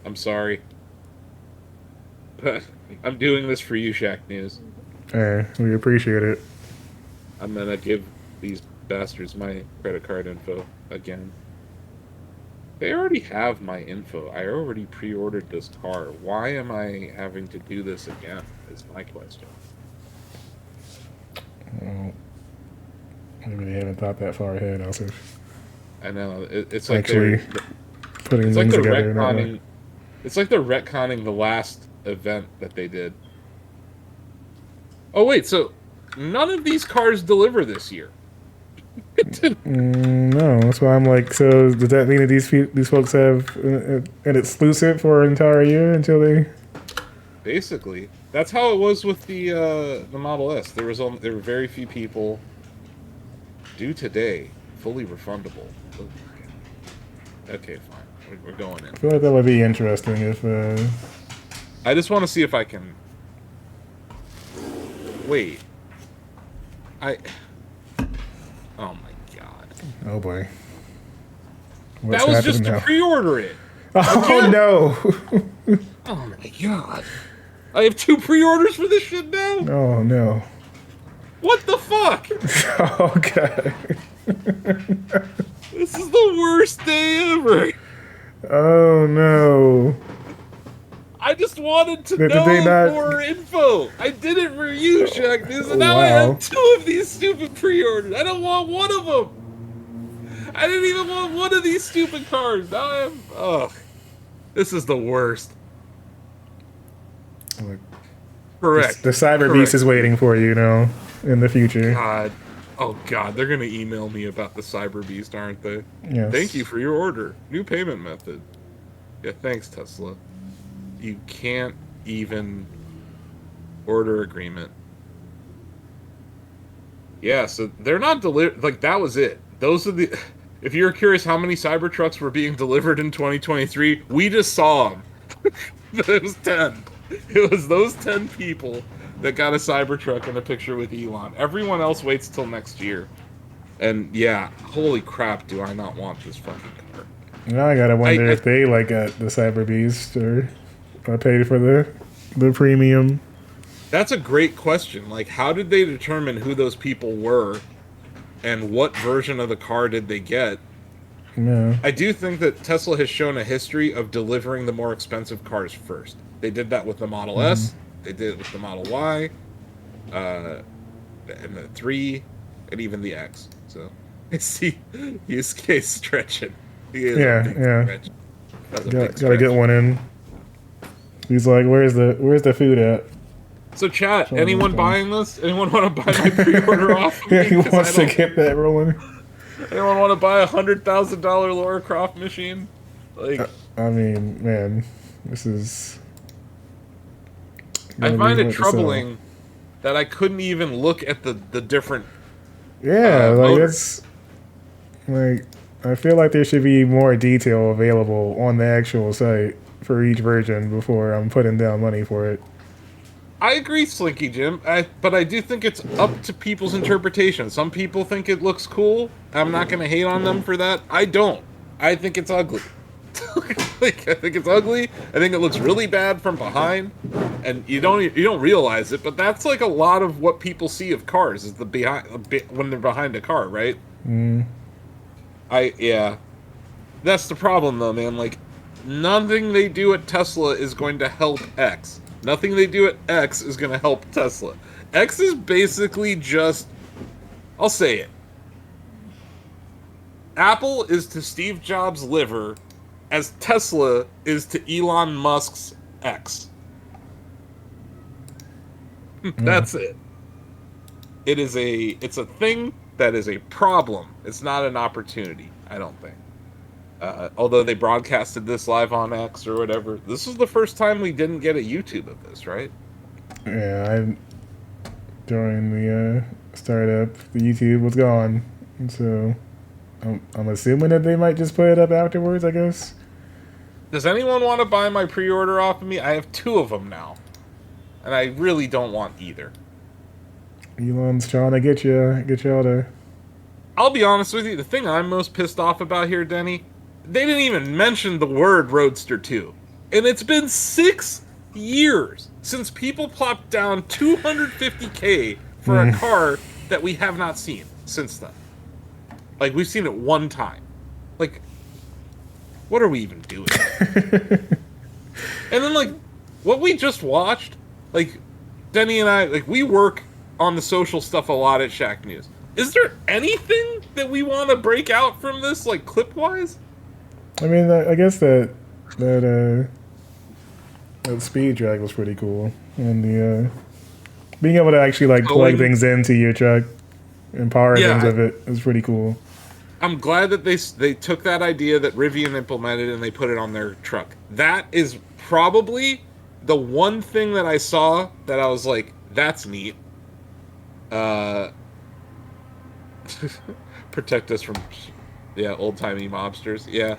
I'm sorry, but I'm doing this for you, Shacknews. Hey, we appreciate it. I'm gonna give these bastards my credit card info again. They already have my info. I already pre-ordered this car. Why am I having to do this again? Is my question. Well, maybe they haven't thought that far ahead, also. I know. It's like actually putting it's things like they're together. retconning. It's like they're retconning the last event that they did. Oh wait, so none of these cars deliver this year. No, that's why I'm like. So does that mean that these folks have an exclusive for an entire year until they? Basically, that's how it was with the Model S. There were very few people. Due today, fully refundable. Okay, fine. We're going in. I feel like that would be interesting if. I just want to see if I can. Wait. Oh my god. Oh boy. That was just to pre-order it. Oh no. Oh my god. I have 2 pre-orders for this shit now? Oh no. What the fuck? Oh god. This is the worst day ever. Oh no. I just wanted to know more info. I did it for you, Shacknews, and now I have 2 of these stupid pre-orders. I don't want one of them. I didn't even want one of these stupid cars. Now I am. Ugh. This is the worst. Look, Correct. The Cyberbeast is waiting for you now in the future. God. Oh god, they're gonna email me about the Cyberbeast, aren't they? Yes. Thank you for your order. New payment method. Yeah, thanks, Tesla. You can't even order agreement. Yeah, so they're not delivered. Like, that was it. Those are the. If you're curious how many Cybertrucks were being delivered in 2023, we just saw them. It was 10. It was those 10 people that got a Cybertruck in a picture with Elon. Everyone else waits till next year. And yeah, holy crap, do I not want this fucking car. Now I gotta wonder if they got the Cyberbeast or paid for the premium. That's a great question. Like, how did they determine who those people were and what version of the car did they get? Yeah. I do think that Tesla has shown a history of delivering the more expensive cars first. They did that with the Model S. They did it with the Model Y, and the 3, and even the X. So, see, use case stretching. Yeah. Gotta get one in. He's like, where's the food at? So, chat, anyone buying this? Anyone want to buy my pre-order off of me? Yeah, he wants to get that rolling. Anyone want to buy a $100,000 Lara Croft machine? Like, I mean, man, this is. I find it troubling that I couldn't even look at the different. Yeah, like motors. it's like I feel like there should be more detail available on the actual site for each version before I'm putting down money for it. I agree, Slinky Jim, but I do think it's up to people's interpretation. Some people think it looks cool. I'm not going to hate on them for that. I don't. I think it's ugly. I think it's ugly. I think it looks really bad from behind, and you don't realize it. But that's like a lot of what people see of cars is the behind when they're behind a car, right? Yeah. That's the problem, though, man. Like, nothing they do at Tesla is going to help X. Nothing they do at X is going to help Tesla. X is basically just... I'll say it. Apple is to Steve Jobs' liver as Tesla is to Elon Musk's X. That's it. It's a thing that is a problem. It's not an opportunity, I don't think. Although they broadcasted this live on X or whatever, this is the first time we didn't get a YouTube of this, right? Yeah, during the startup, the YouTube was gone, and so I'm assuming that they might just put it up afterwards, I guess. Does anyone want to buy my pre-order off of me? I have 2 of them now, and I really don't want either. Elon's trying to get y'all to... I'll be honest with you, the thing I'm most pissed off about here, Denny, they didn't even mention the word Roadster 2. And it's been 6 years since people plopped down $250K for a car that we have not seen since then. Like, we've seen it one time. Like, what are we even doing? And then, like, what we just watched, like, Denny and I, like, we work on the social stuff a lot at Shacknews. Is there anything that we want to break out from this, like, clip-wise? I mean, I guess that speed drag was pretty cool, and the being able to actually like plug things into your truck and power things with it is pretty cool. I'm glad that they took that idea that Rivian implemented and they put it on their truck. That is probably the one thing that I saw that I was like, that's neat. Protect us from old-timey mobsters. Yeah,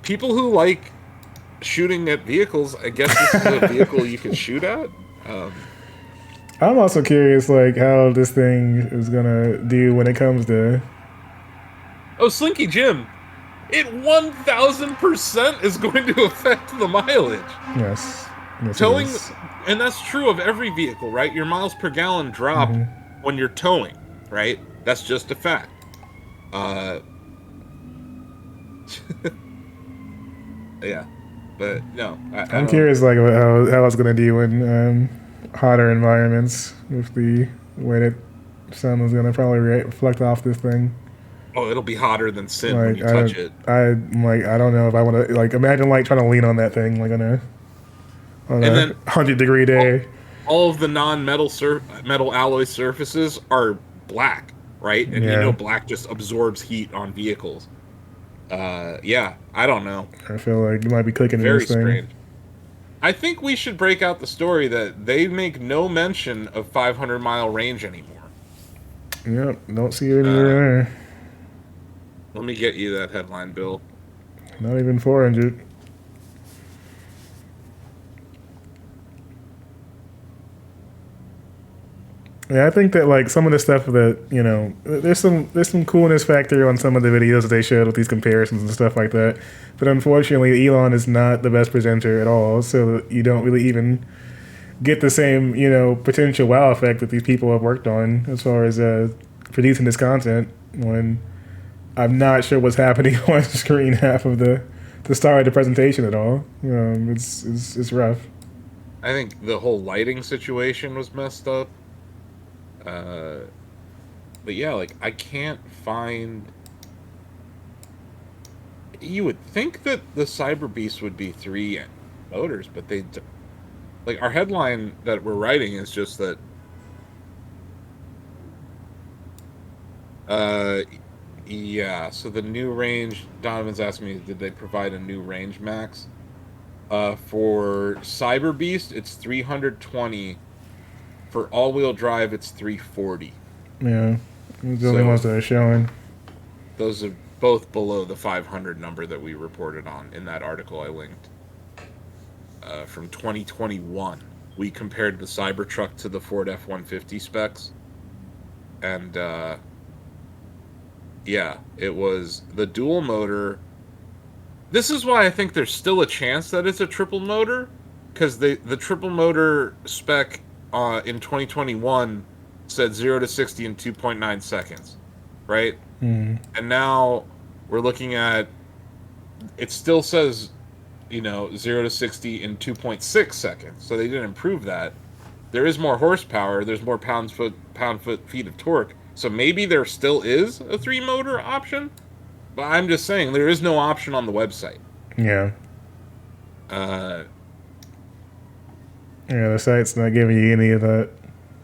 people who like shooting at vehicles, I guess this is a vehicle you can shoot at. I'm also curious, like, how this thing is gonna do when it comes to... Oh, Slinky Jim, it 1,000% is going to affect the mileage. Yes. Towing, and that's true of every vehicle, right? Your miles per gallon drop when you're towing, right? That's just a fact. Yeah, but no. I'm curious, like, how it's gonna do in hotter environments with the way that sun is gonna probably reflect off this thing. Oh, it'll be hotter than sin when you touch it. I don't know if I want to, like, imagine like trying to lean on that thing like on a 100-degree day. All of the non-metal metal alloy surfaces are black, right? And you know black just absorbs heat on vehicles. Yeah, I don't know. I feel like you might be clicking in this thing. Very strange. I think we should break out the story that they make no mention of 500-mile range anymore. Yep, don't see it anywhere there. Let me get you that headline, Bill. Not even 400. Yeah, I think that like some of the stuff that, you know, there's some coolness factor on some of the videos that they showed with these comparisons and stuff like that. But unfortunately, Elon is not the best presenter at all, so you don't really even get the same, you know, potential wow effect that these people have worked on as far as producing this content. When I'm not sure what's happening on screen half of the start of the presentation at all. It's rough. I think the whole lighting situation was messed up. But yeah, like, I can't find... You would think that the Cyberbeast would be 3 motors, but they... Like, our headline that we're writing is just that... Yeah, so the new range... Donovan's asking me, did they provide a new range max? For Cyberbeast, it's 320. For all-wheel drive, it's 340. Yeah, the only ones that are showing. Those are both below the 500 number that we reported on in that article I linked. From 2021, we compared the Cybertruck to the Ford F-150 specs. And, yeah, it was the dual motor. This is why I think there's still a chance that it's a triple motor, because the triple motor spec in 2021 said 0 to 60 in 2.9 seconds. right? And now we're looking at, it still says, 0 to 60 in 2.6 seconds. So they didn't improve that. There is more horsepower. There's more pound-foot-feet of torque. So maybe there still is a 3-motor option. But I'm just saying, there is no option on the website. Yeah. Uh, Yeah, the site's not giving you any of that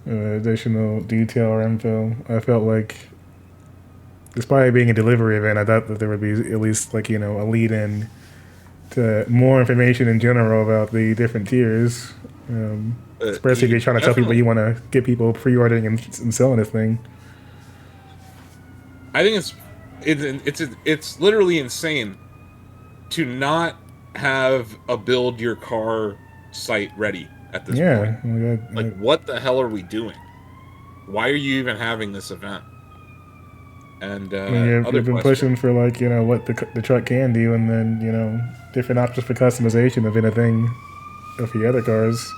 additional detail or info. I felt like, despite being a delivery event, I thought that there would be at least like, a lead-in to more information in general about the different tiers. Especially if you're trying to tell people you want to get people pre-ordering and selling this thing. I think it's literally insane to not have a build your car site ready at this point. Like, what the hell are we doing? Why are you even having this event? And you've been pushing for like what the truck can do, and then different options for customization of anything of the other cars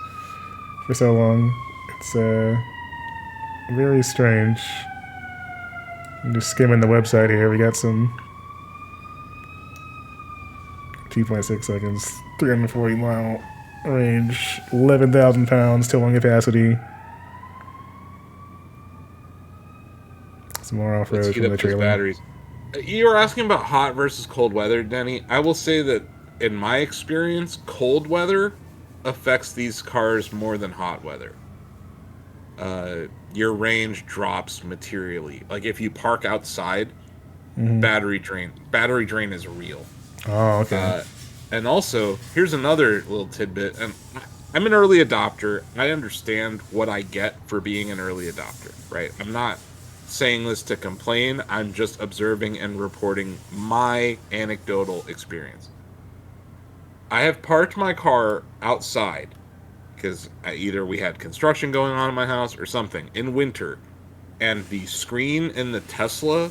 for so long. It's very strange. I'm just skimming the website here. We got some 2.6 seconds, 340 mile range, 11,000 pounds, towing capacity. Some more off-road from the trailer. Batteries. You were asking about hot versus cold weather, Denny. I will say that in my experience, cold weather affects these cars more than hot weather. Your range drops materially. Like if you park outside, battery drain is real. Oh, okay. And also, here's another little tidbit. And I'm an early adopter. I understand what I get for being an early adopter, right? I'm not saying this to complain. I'm just observing and reporting my anecdotal experience. I have parked my car outside because either we had construction going on in my house or something in winter, and the screen in the Tesla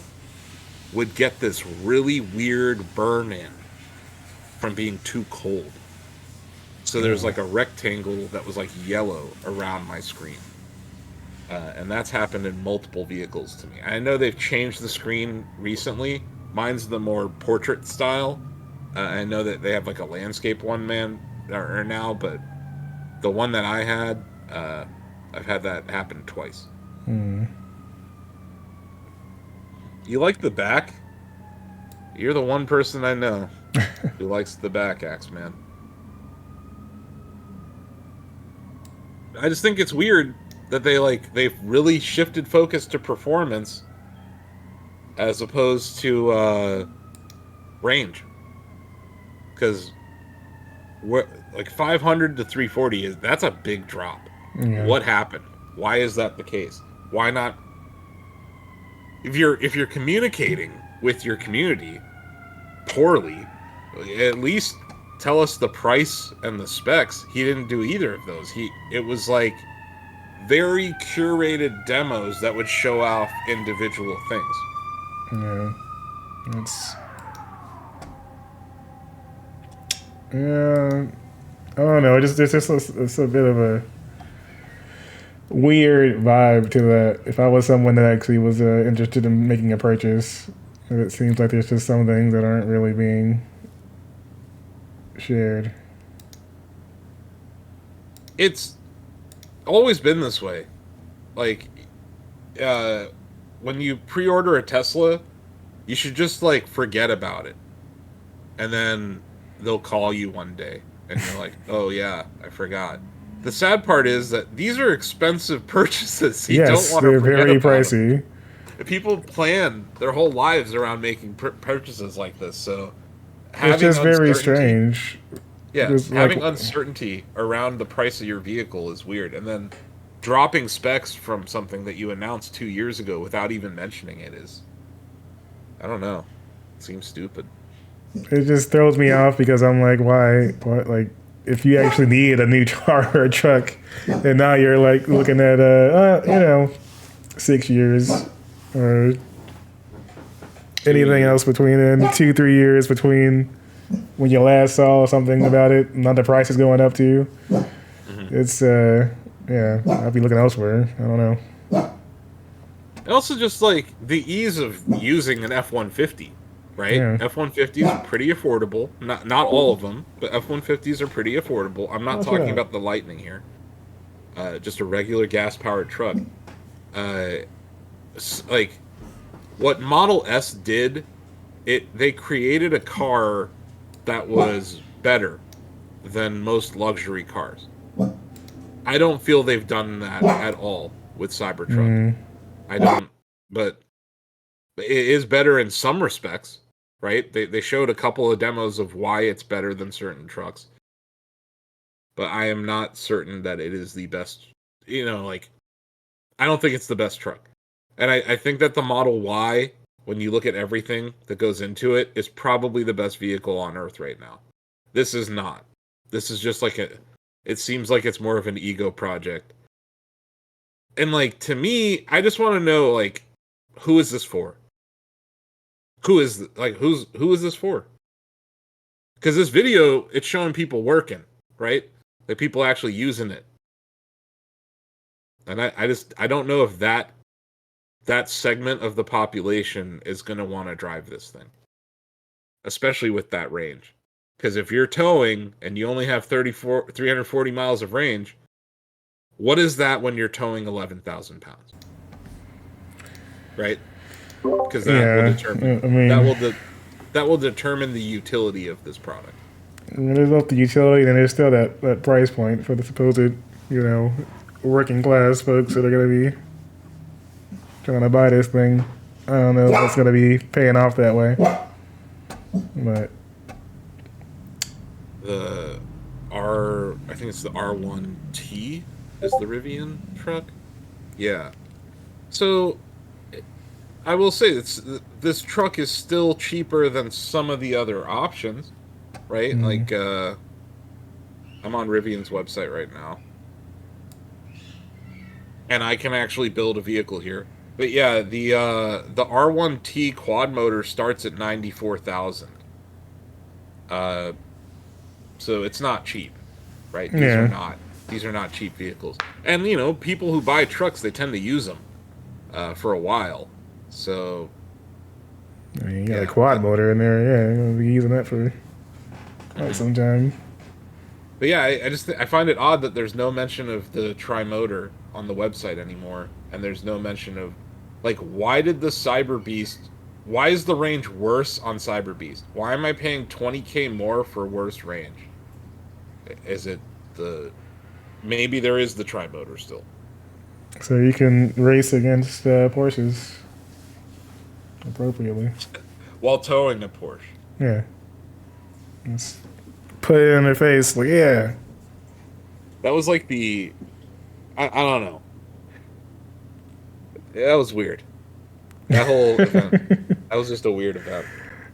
would get this really weird burn-in from being too cold. So there's like a rectangle that was like yellow around my screen. And that's happened in multiple vehicles to me. I know they've changed the screen recently. Mine's the more portrait style. I know that they have like a landscape one or now, but the one that I had, I've had that happen twice. You like the back? You're the one person I know who likes the back, Axeman. I just think it's weird that they've really shifted focus to performance as opposed to range. Because like 500 to 340 that's a big drop. Yeah. What happened? Why is that the case? Why not? If you're communicating with your community poorly, at least tell us the price and the specs. He didn't do either of those. It was like very curated demos that would show off individual things. Yeah, I don't know. It's a bit of a weird vibe to that. If I was someone that actually was interested in making a purchase, it seems like there's just some things that aren't really being shared. It's always been this way. Like, when you pre-order a Tesla, you should just like forget about it, and then they'll call you one day, and you're like, "Oh yeah, I forgot." The sad part is that these are expensive purchases. You don't want to forget very about pricey. Them. People plan their whole lives around making purchases like this, so it's just very strange. Yeah, having uncertainty around the price of your vehicle is weird, and then dropping specs from something that you announced 2 years ago without even mentioning it is, I don't know, it seems stupid. It just throws me off because I'm like, why? Like, if you actually need a new car or a truck, and now you're like looking at 6 years or anything else between 2-3 years between when you last saw something about it, now the price is going up to you. It's I'll be looking elsewhere. I don't know. And also just like the ease of using an F-150, right? Yeah. F-150s are pretty affordable. Not all of them, but F-150s are pretty affordable. I'm not What's it talking up? about the Lightning here. Just a regular gas-powered truck. Uh, like what Model S did, they created a car that was better than most luxury cars. I don't feel they've done that at all with Cybertruck. Mm. I don't, but it is better in some respects, right? They showed a couple of demos of why it's better than certain trucks, but I am not certain that it is the best. Like I don't think it's the best truck, and I think that the Model Y, when you look at everything that goes into it, is probably the best vehicle on Earth right now. This is not. This is just like It seems like it's more of an ego project, and like to me, I just want to know like who is this for? Who is this for? Because this video, it's showing people working, right? Like people actually using it, and I don't know if that segment of the population is going to want to drive this thing, especially with that range. Because if you're towing and you only have 340 miles of range, what is that when you're towing 11,000 pounds, right? Because that will Yeah. determine I mean, that will determine the utility of this product. there's both the utility and there's still that price point for the supposed, working class folks that are going to be trying to buy this thing. I don't know if it's going to be paying off that way. But The I think it's the R1T is the Rivian truck. Yeah. So I will say this truck is still cheaper than some of the other options, right? Like I'm on Rivian's website right now, and I can actually build a vehicle here. But yeah, the R1T quad motor starts at 94,000. Uh, so it's not cheap, right? yeah, These are not cheap vehicles. And people who buy trucks, they tend to use them for a while. So I mean, you got a yeah, quad motor in there. Yeah, you're going to be using that for quite some time. but yeah, I find it odd that there's no mention of the tri-motor on the website anymore, and there's no mention of like why did the Cyberbeast? Why is the range worse on Cyberbeast? Why am I paying 20K more for worse range? Is it the maybe there is the tri-motor still? So you can race against Porsches appropriately. While towing a Porsche. Yeah. Just put it in their face. Like, yeah. That was like I don't know. That was weird. That whole event. That was just a weird event.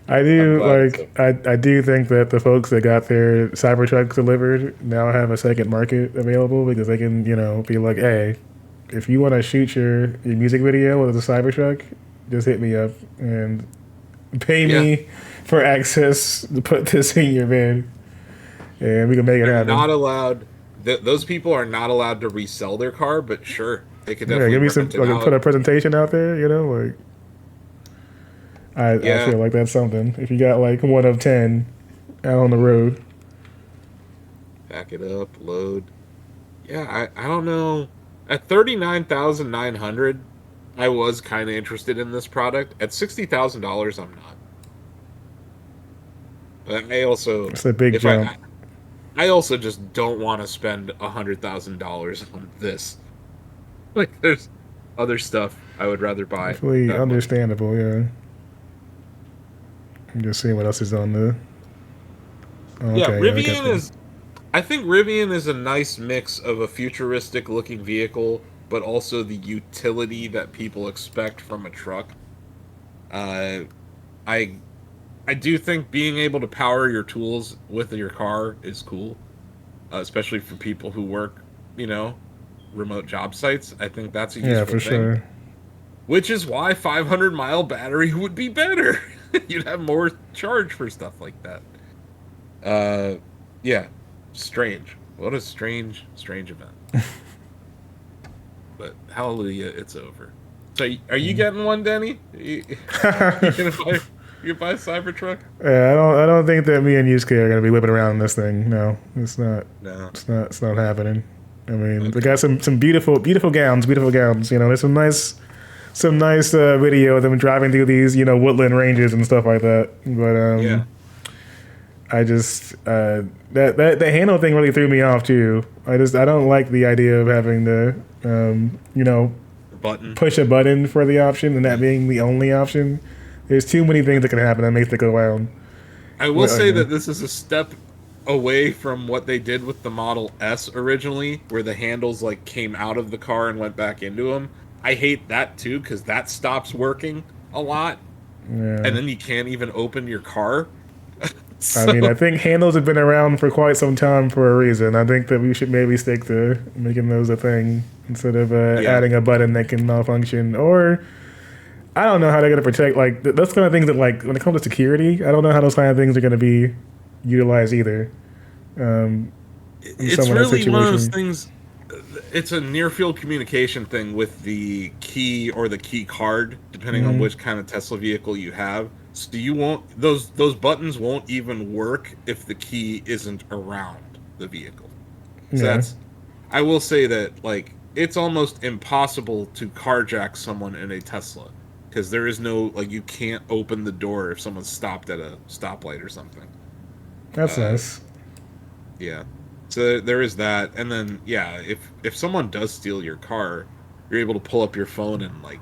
I I'm do glad it's I do think that the folks that got their Cybertrucks delivered now have a second market available because they can, be like, hey, if you want to shoot your music video with a Cybertruck, just hit me up and pay me for access to put this in your van, and we can make it They're happen. not allowed. Those people are not allowed to resell their car, but sure, they could Yeah, definitely give me some. rent it Like, put a out. presentation out there. Like I Yeah, feel like that's something. If you got like one of 10 out on the road, pack it up, load. Yeah, I don't know. At 39,900, I was kind of interested in this product. At $60,000, I'm not. But I also, it's a big if jump. I also just don't want to spend $100,000 on this. Like, there's other stuff I would rather buy Definitely that money. understandable. Yeah. I'm just seeing what else is on the. Oh, Yeah, okay, yeah, I got Rivian the. is. I think Rivian is a nice mix of a futuristic looking vehicle, but also the utility that people expect from a truck. Uh, I I do think being able to power your tools with your car is cool, especially for people who work, you know, remote job sites. I think that's a Yeah, useful for thing, sure. which is why 500-mile battery would be better. You'd have more charge for stuff like that. Uh, yeah, strange. What a strange event. But hallelujah, it's over. So are you getting one, Denny? You buy a Cybertruck? Yeah, I don't think that me and Yusuke are gonna be whipping around in this thing. No, it's not. No. It's not happening. I mean, Okay. they got some beautiful gowns. You know, there's some nice video of them driving through these, you know, woodland ranges and stuff like that. But Yeah. I just that handle thing really threw me off too. I don't like the idea of having to you know, Button. push a button for the option and that being the only option. There's too many things that can happen that makes it go around. I will say that this is a step away from what they did with the Model S originally, where the handles like came out of the car and went back into them. I hate that too because that stops working a lot, Yeah. and then you can't even open your car. I mean, I think handles have been around for quite some time for a reason. I think that we should maybe stick to making those a thing instead of adding a button that can malfunction. Or I don't know how they're going to protect, like, those kind of things that, like, when it comes to security, I don't know how those kind of things are going to be utilized either. It's really one of those things. It's a near field communication thing with the key or the key card, depending on which kind of Tesla vehicle you have. So you won't those buttons won't even work if the key isn't around the vehicle. So that's, I will say that, like, it's almost impossible to carjack someone in a Tesla because there is no, like, you can't open the door if someone's stopped at a stoplight or something. That's nice. Yeah. So there is that, and then if someone does steal your car, you're able to pull up your phone and, like,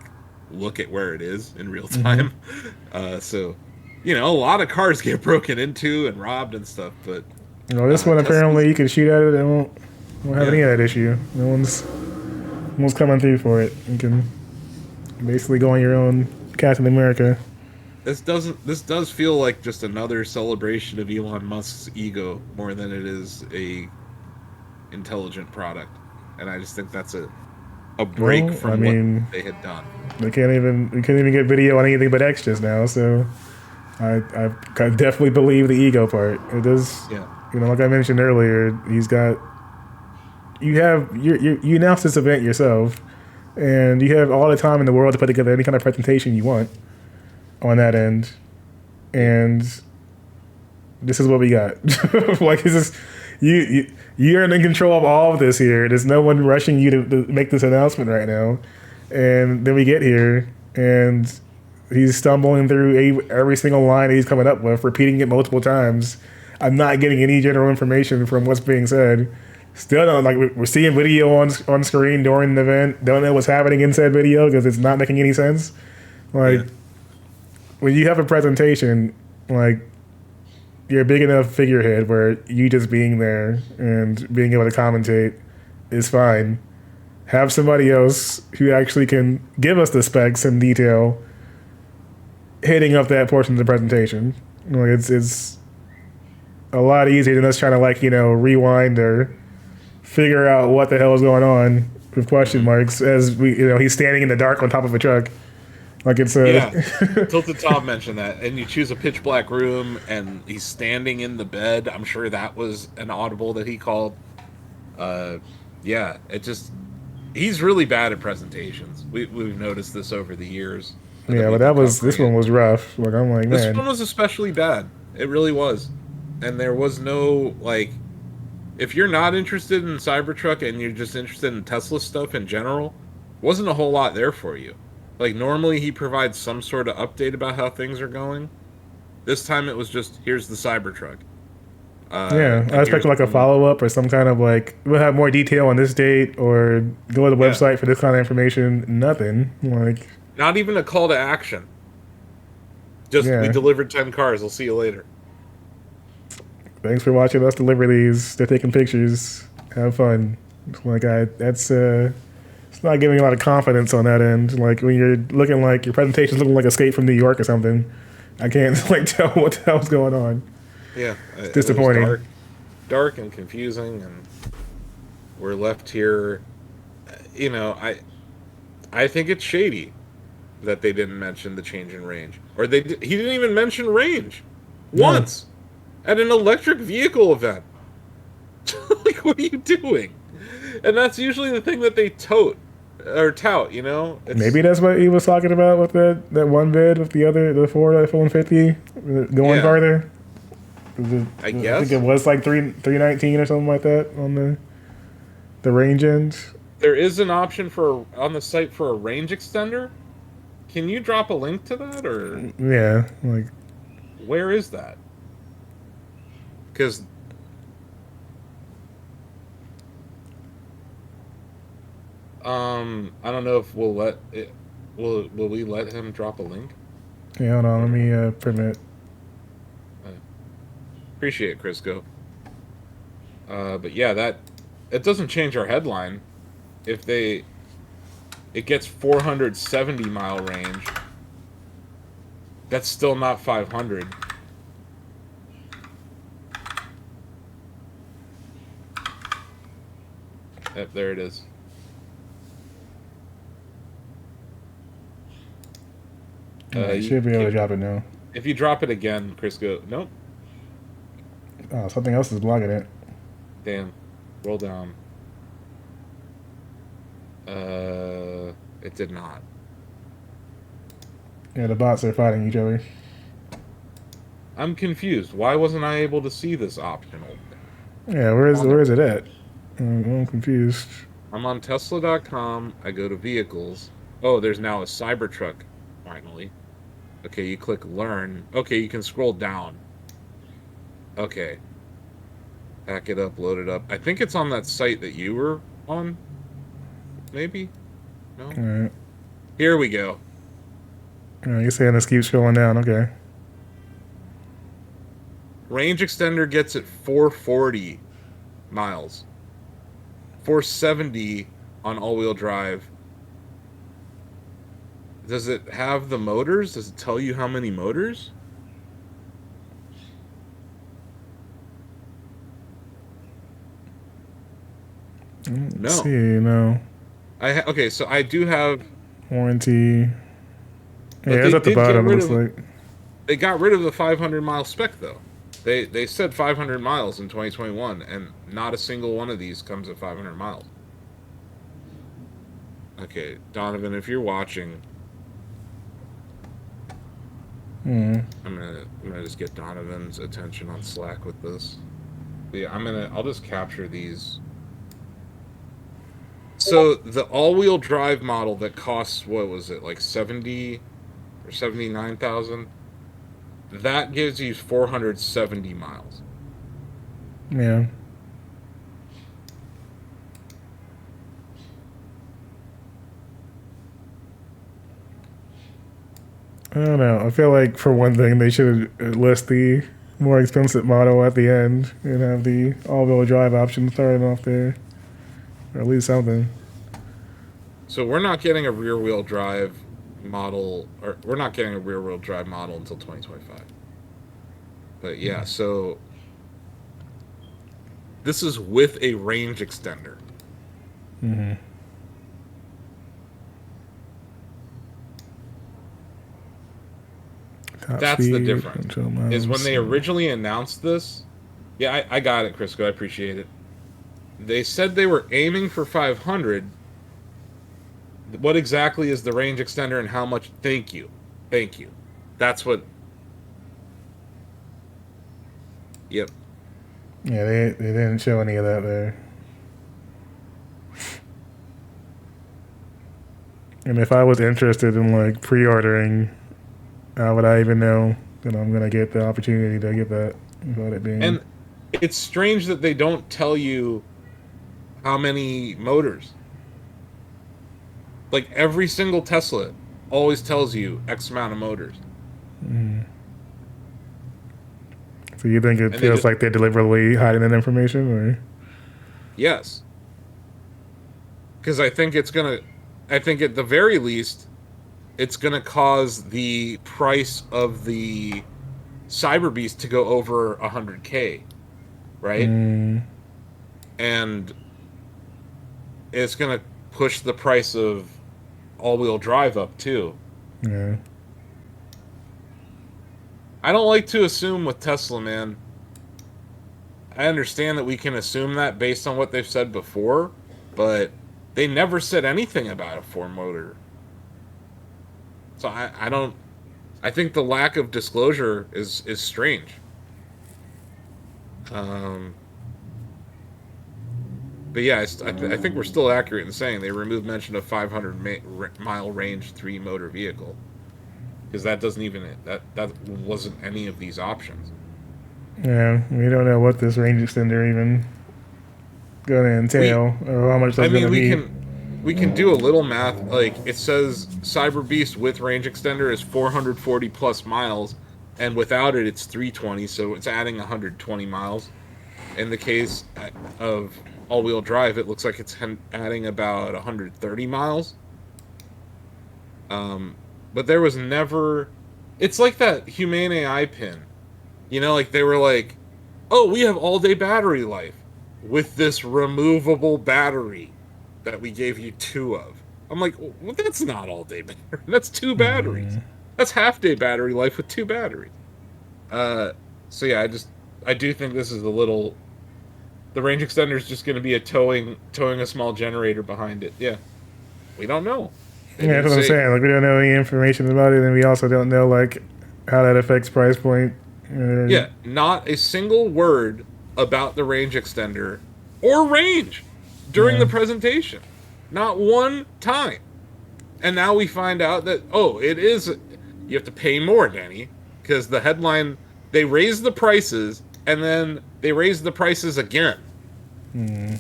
look at where it is in real time. So, you know, a lot of cars get broken into and robbed and stuff, but Well, this one apparently you can shoot at it and won't have any of that issue. No one's coming through for it. You can basically go on your own Captain America. this does feel like just another celebration of Elon Musk's ego more than it is a intelligent product, and I just think that's a break from what they had done. We can't even get video on anything but X just now, so I definitely believe the ego part. It does, you know, like I mentioned earlier, you announced this event yourself, and you have all the time in the world to put together any kind of presentation you want on that end, and this is what we got. Like, this is you're in control of all of this here. There's no one rushing you to make this announcement right now. And then we get here, and he's stumbling through every single line he's coming up with, repeating it multiple times. I'm not getting any general information from what's being said. Still don't, like, we're seeing video on screen during the event. Don't know what's happening in said video because it's not making any sense. Like, when you have a presentation, like, you're a big enough figurehead where you just being there and being able to commentate is fine. Have somebody else who actually can give us the specs in detail hitting up that portion of the presentation. Like, it's a lot easier than us trying to, like, you know, rewind or figure out what the hell is going on with question marks as he's standing in the dark on top of a truck. Like, it's Tilted Tom mentioned that, and you choose a pitch black room, and he's standing in the bed. I'm sure that was an audible that he called. He's really bad at presentations. We've noticed this over the years. Yeah, but this one was rough. Like, I'm like, man, this one was especially bad. It really was, and there was no, like, if you're not interested in Cybertruck and you're just interested in Tesla stuff in general, wasn't a whole lot there for you. Like, normally he provides some sort of update about how things are going. This time it was just, here's the Cybertruck. I expect like a follow-up or some kind of, like, we'll have more detail on this date, or go to the website for this kind of information. Nothing. Like, not even a call to action. Just, we delivered 10 cars. I'll see you later. Thanks for watching us deliver these. They're taking pictures. Have fun. Like, it's not giving a lot of confidence on that end. Like, when you're looking like your presentation's looking like Escape from New York or something, I can't, like, tell what the hell's going on. Yeah, it's disappointing. It was dark and confusing, and we're left here. You know, I think it's shady that they didn't mention the change in range, or he didn't even mention range once at an electric vehicle event. Like, what are you doing? And that's usually the thing that they tote. or tout. You know, Maybe that's what he was talking about with that one vid with the Ford F-150 going Yeah. farther. I I guess think it was like 319 or something like that on the range ends. there is an option for on the site for a range extender. Can you drop a link to that, or Yeah, like where is that? Because I don't know if we'll let it. Will we let him drop a link? yeah, hold on, let me permit. Uh, Appreciate it, Crisco. But yeah, that it doesn't change our headline. If it gets 470-mile range, that's still not 500. Yep, there it is. Yeah, you should be able to drop it now. If you drop it again, Crisco. Nope. Oh, something else is blocking it. Damn. Roll down. It did not. Yeah, the bots are fighting each other. I'm confused. Why wasn't I able to see this optional? Yeah, where is it at? I'm confused. I'm on Tesla.com. I go to vehicles. Oh, there's now a Cybertruck. Finally. Okay, you click learn. Okay, you can scroll down. Okay. Pack it up, load it up. I think it's on that site that you were on. Maybe? No? All right. Here we go. You're saying this keeps scrolling down. Okay. Range extender gets it 440 miles. 470 on all-wheel drive. Does it have the motors? Does it tell you how many motors? Let's see, no. Okay, so I do have Warranty. But Yeah, it's they at the did get bottom, it rid looks of- like. they got rid of the 500-mile spec though. They said 500 miles in 2021, and not a single one of these comes at 500 miles. Okay, Donovan, if you're watching, I'm gonna just get Donovan's attention on Slack with this. Yeah, I'll just capture these. So the all-wheel drive model that costs, what was it, like 70 or 79,000? That gives you 470 miles. Yeah. I don't know. I feel like for one thing, they should list the more expensive model at the end and have the all-wheel drive option starting off there, or at least something. So we're not getting a rear-wheel drive model, or we're not getting a rear-wheel drive model until 2025. But yeah, so this is with a range extender. Mm-hmm. That's the difference. Is when they originally announced this. Yeah, I got it, Crisco. I appreciate it. They said they were aiming for 500. What exactly is the range extender and how much? Thank you. That's what. Yep. Yeah, they didn't show any of that there. And if I was interested in like pre-ordering, how would I even know that I'm gonna get the opportunity to get that without it being? And it's strange that they don't tell you how many motors. Like every single Tesla always tells you X amount of motors. So you think it feels like they're deliberately hiding that information, or? Yes. Because I think at the very least, it's gonna cause the price of the Cyberbeast to go over 100K, right? And it's gonna push the price of all-wheel drive up too. Yeah. I don't like to assume with Tesla, man. I understand that we can assume that based on what they've said before, but They never said anything about a 4-motor. So I don't. I think the lack of disclosure is strange. But yeah, I think we're still accurate in saying they removed mention of 500-mile range 3-motor vehicle, because that doesn't even that wasn't any of these options. Yeah, we don't know what this range extender even going to entail or how much that's going to be. We can do a little math. Like, it says Cyberbeast with range extender is 440 plus miles, and without it, it's 320. So it's adding 120 miles. In the case of all-wheel drive, it looks like it's adding about 130 miles. But there was never. It's like that Humane AI pin. You know, like they were like, "Oh, we have all-day battery life with this removable battery that we gave you 2 of." I'm like, well, that's not all-day battery. That's 2 batteries. That's half-day battery life with 2 batteries. So yeah, I do think this is a little. The range extender is just going to be a towing a small generator behind it. Yeah, we don't know. Yeah, that's what I'm saying. Like, we don't know any information about it, and we also don't know like how that affects price point. Yeah, not a single word about the range extender or range during the presentation. Not one time. And now we find out that, it is, you have to pay more, Danny, because the headline, they raised the prices, and then they raised the prices again.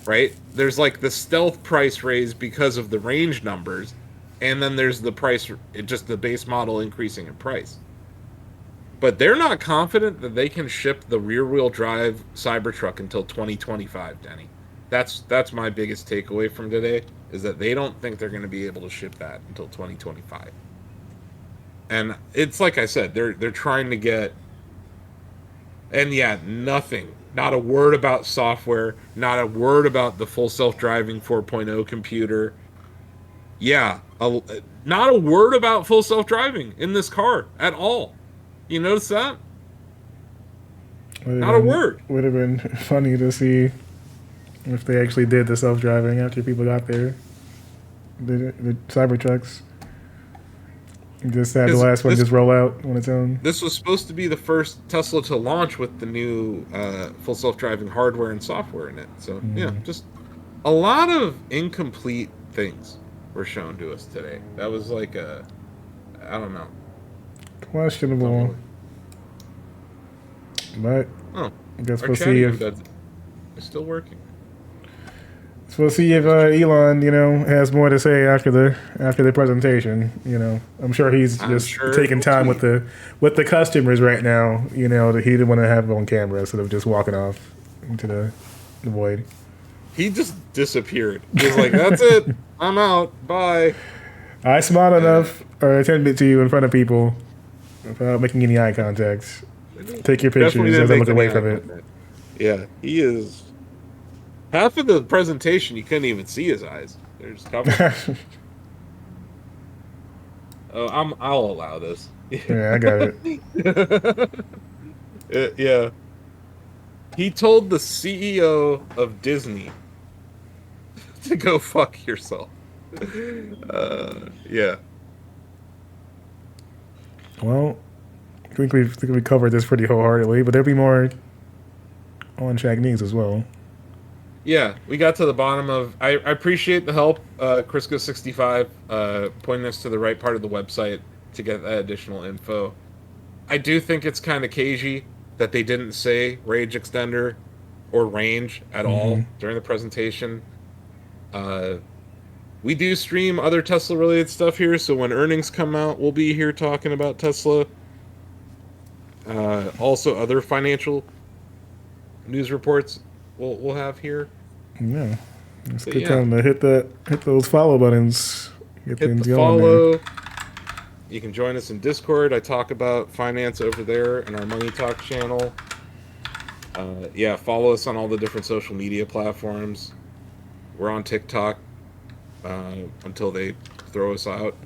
Right? There's like the stealth price raise because of the range numbers, and then there's the price, just the base model increasing in price. But they're not confident that they can ship the rear-wheel drive Cybertruck until 2025, Danny. That's my biggest takeaway from today, is that they don't think they're going to be able to ship that until 2025. And it's like I said, they're trying to get. And yeah, nothing. Not a word about software. Not a word about the full self-driving 4.0 computer. Yeah, not a word about full self-driving in this car at all. You notice that? Not a word. Would have been funny to see if they actually did the self-driving after people got there. The Cybertrucks. Just had the last one just roll out on its own. This was supposed to be the first Tesla to launch with the new full self-driving hardware and software in it. So, yeah, just a lot of incomplete things were shown to us today. That was like I don't know. Questionable. But I guess we'll see if it's still working. So we'll see if Elon, has more to say after the presentation. I'm sure he's taking time with the customers right now. That he didn't want to have on camera instead of just walking off into the void. He just disappeared. He's like, "That's it. I'm out. Bye." I smiled enough or attended to you in front of people without making any eye contact. Take your pictures as I look away from it. Yeah, he is. Half of the presentation, you couldn't even see his eyes. They're just covered. I'll allow this. Yeah, I got it. Yeah. He told the CEO of Disney to go fuck yourself. Yeah. Well, I think we covered this pretty wholeheartedly, but there'll be more on Shacknews as well. Yeah, we got to the bottom of. I appreciate the help, Crisco65, pointing us to the right part of the website to get that additional info. I do think it's kind of cagey that they didn't say range extender or range at all during the presentation. We do stream other Tesla-related stuff here, so when earnings come out, we'll be here talking about Tesla. Also, other financial news reports we'll have here. Yeah, it's a good time to hit those follow buttons. Hit the follow. You can join us in Discord. I talk about finance over there in our Money Talk channel. Follow us on all the different social media platforms. We're on TikTok until they throw us out.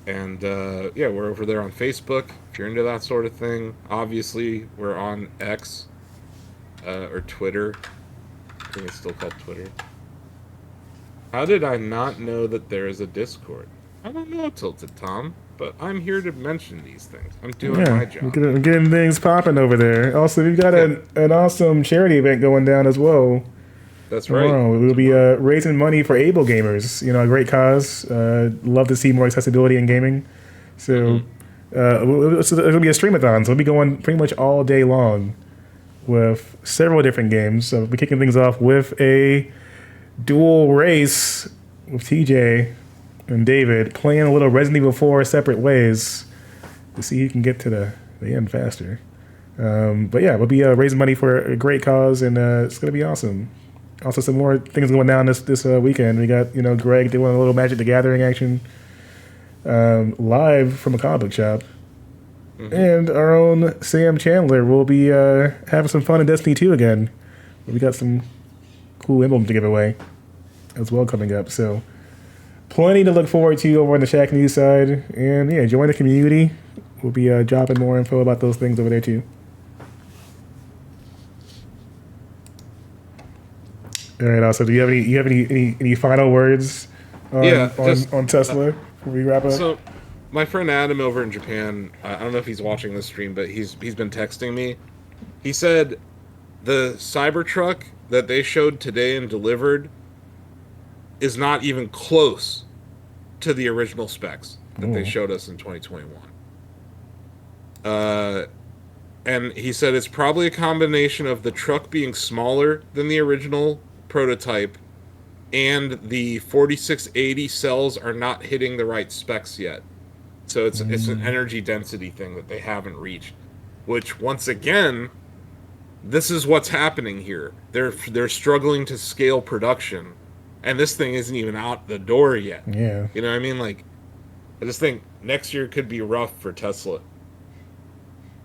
And we're over there on Facebook if you're into that sort of thing. Obviously, we're on X or Twitter. I think it's still called Twitter. How did I not know that there is a Discord? I don't know, Tilted Tom, but I'm here to mention these things. I'm doing Yeah, my we're job. getting things popping over there. Also, we've got an awesome charity event going down as well. That's right. Tomorrow we'll be Tomorrow. raising money for able gamers. You know, a great cause. Love to see more accessibility in gaming. So it'll be a streamathon. So we'll be going pretty much all day long with several different games. So we'll be kicking things off with a dual race with TJ and David playing a little Resident Evil 4 separate ways to see who can get to the end faster. But yeah, we'll be raising money for a great cause, and it's going to be awesome. Also, some more things going down this weekend. We got Greg doing a little Magic the Gathering action live from a comic book shop, and our own Sam Chandler will be having some fun in Destiny 2 again. We got some cool emblems to give away as well coming up. So plenty to look forward to over on the Shacknews side, and yeah, join the community. We'll be dropping more info about those things over there too. All right. Also, do you have any final words on Tesla before we wrap up? So, my friend Adam over in Japan, I don't know if he's watching this stream, but he's been texting me. He said the Cybertruck that they showed today and delivered is not even close to the original specs that they showed us in 2021. And he said it's probably a combination of the truck being smaller than the original prototype and the 4680 cells are not hitting the right specs yet. So it's an energy density thing that they haven't reached, which once again, this is what's happening here. They're struggling to scale production, and this thing isn't even out the door yet. Yeah. You know what I mean? Like, I just think next year could be rough for Tesla.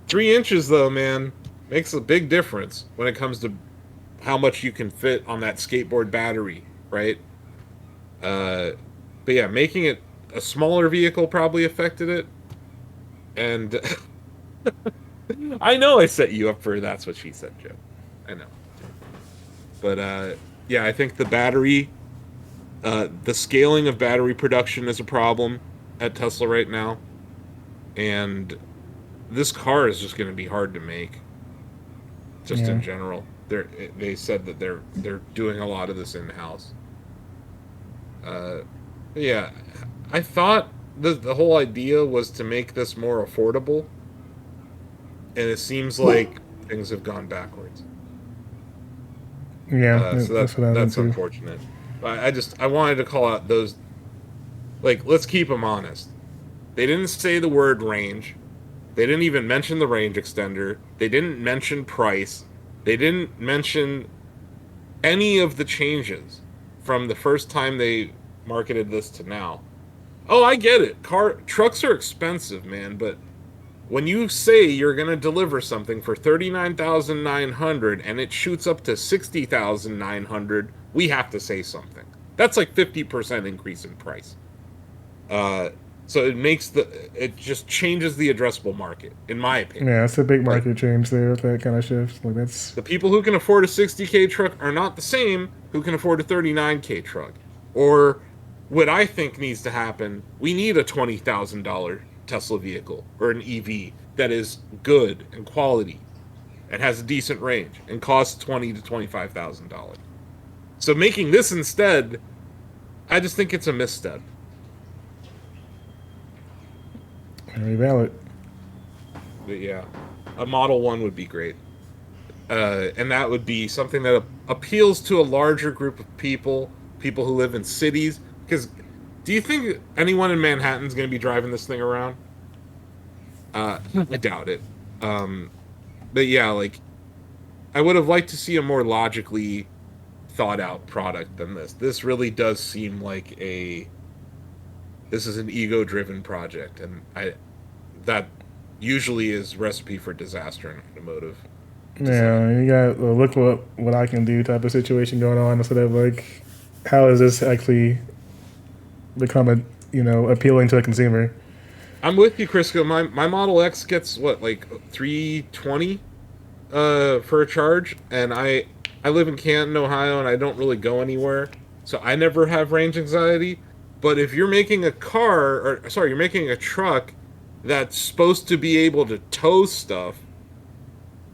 3 inches, though, man, makes a big difference when it comes to how much you can fit on that skateboard battery, right? But yeah, making it a smaller vehicle probably affected it. And I know I set you up for that's what she said, Joe. I know. But yeah, I think the battery, the scaling of battery production is a problem at Tesla right now. And this car is just going to be hard to make. Just in general. They said that they're doing a lot of this in-house. Yeah, I thought the whole idea was to make this more affordable, and it seems like things have gone backwards. Yeah, so that's unfortunate. I wanted to call out those. Like, let's keep them honest. They didn't say the word range. They didn't even mention the range extender. They didn't mention price. They didn't mention any of the changes from the first time they marketed this to now. Oh, I get it. Trucks are expensive, man, but when you say you're going to deliver something for $39,900 and it shoots up to $60,900, we have to say something. That's like 50% increase in price. So it just changes the addressable market, in my opinion. Yeah, it's a big market change there with that kind of shift. Like, that's the people who can afford a $60K truck are not the same who can afford a $39K truck. Or what I think needs to happen, we need a $20,000 Tesla vehicle or an EV that is good and quality and has a decent range and costs $20,000 to $25,000. So making this instead, I just think it's a misstep. very valid. But yeah, a Model 1 would be great. And that would be something that appeals to a larger group of people who live in cities. Because do you think anyone in Manhattan is going to be driving this thing around? I doubt it. But yeah, like, I would have liked to see a more logically thought out product than this. This really does seem like this is an ego-driven project, and that usually is recipe for disaster in automotive design. Yeah, you got look what I can do type of situation going on instead of like, how does this actually become appealing to a consumer? I'm with you, Crisco. My Model X gets what, like $320 for a charge, and I live in Canton, Ohio, and I don't really go anywhere. so I never have range anxiety. But if you're making a car, or sorry, you're making a truck that's supposed to be able to tow stuff,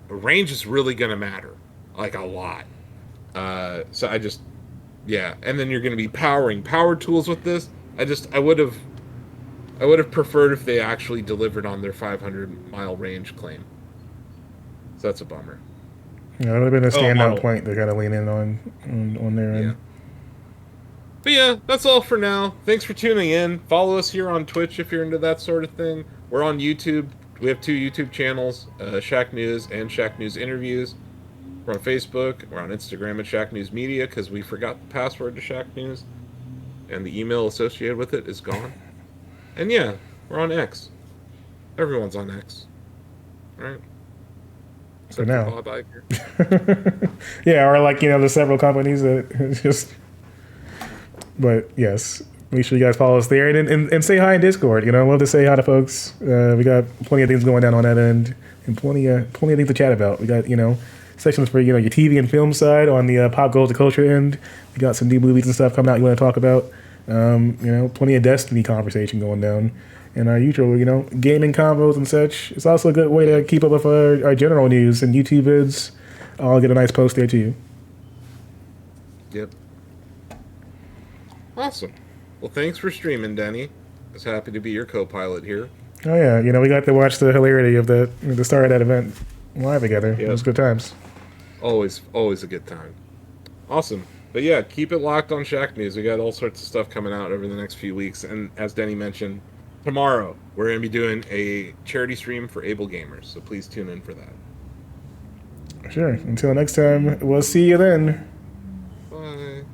range is really going to matter, like a lot. So I just, yeah, and then you're going to be powering power tools with this. I would have preferred if they actually delivered on their 500-mile range claim. So that's a bummer. You know, it would have been a Oh, standout model. point to kind of lean in on their Yeah. end. But yeah, that's all for now. Thanks for tuning in. Follow us here on Twitch if you're into that sort of thing. We're on YouTube. We have 2 YouTube channels, Shacknews and Shacknews Interviews. We're on Facebook. We're on Instagram at Shacknews Media because we forgot the password to Shacknews, and the email associated with it is gone. And yeah, we're on X. Everyone's on X, right? For Except now. Bob Iger. Yeah, or like, you know, there's several companies that just. But yes, make sure you guys follow us there and say hi in Discord. You know, love to say hi to folks. We got plenty of things going down on that end and plenty of things to chat about. We got, you know, sections for, you know, your TV and film side. On the pop culture end, we got some new movies and stuff coming out you want to talk about. You know, plenty of Destiny conversation going down. And our usual, you know, gaming combos and such. It's also a good way to keep up with our general news and YouTube vids. I'll get a nice post there too. Yep. Awesome. Well, thanks for streaming, Denny. I was happy to be your co-pilot here. Oh yeah, you know, we got to watch the hilarity of the start of that event live together. It was good times. Always a good time. Awesome. But yeah, keep it locked on Shack News. We got all sorts of stuff coming out over the next few weeks. And as Denny mentioned, tomorrow we're going to be doing a charity stream for able gamers. So please tune in for that. Sure. Until next time, we'll see you then. Bye.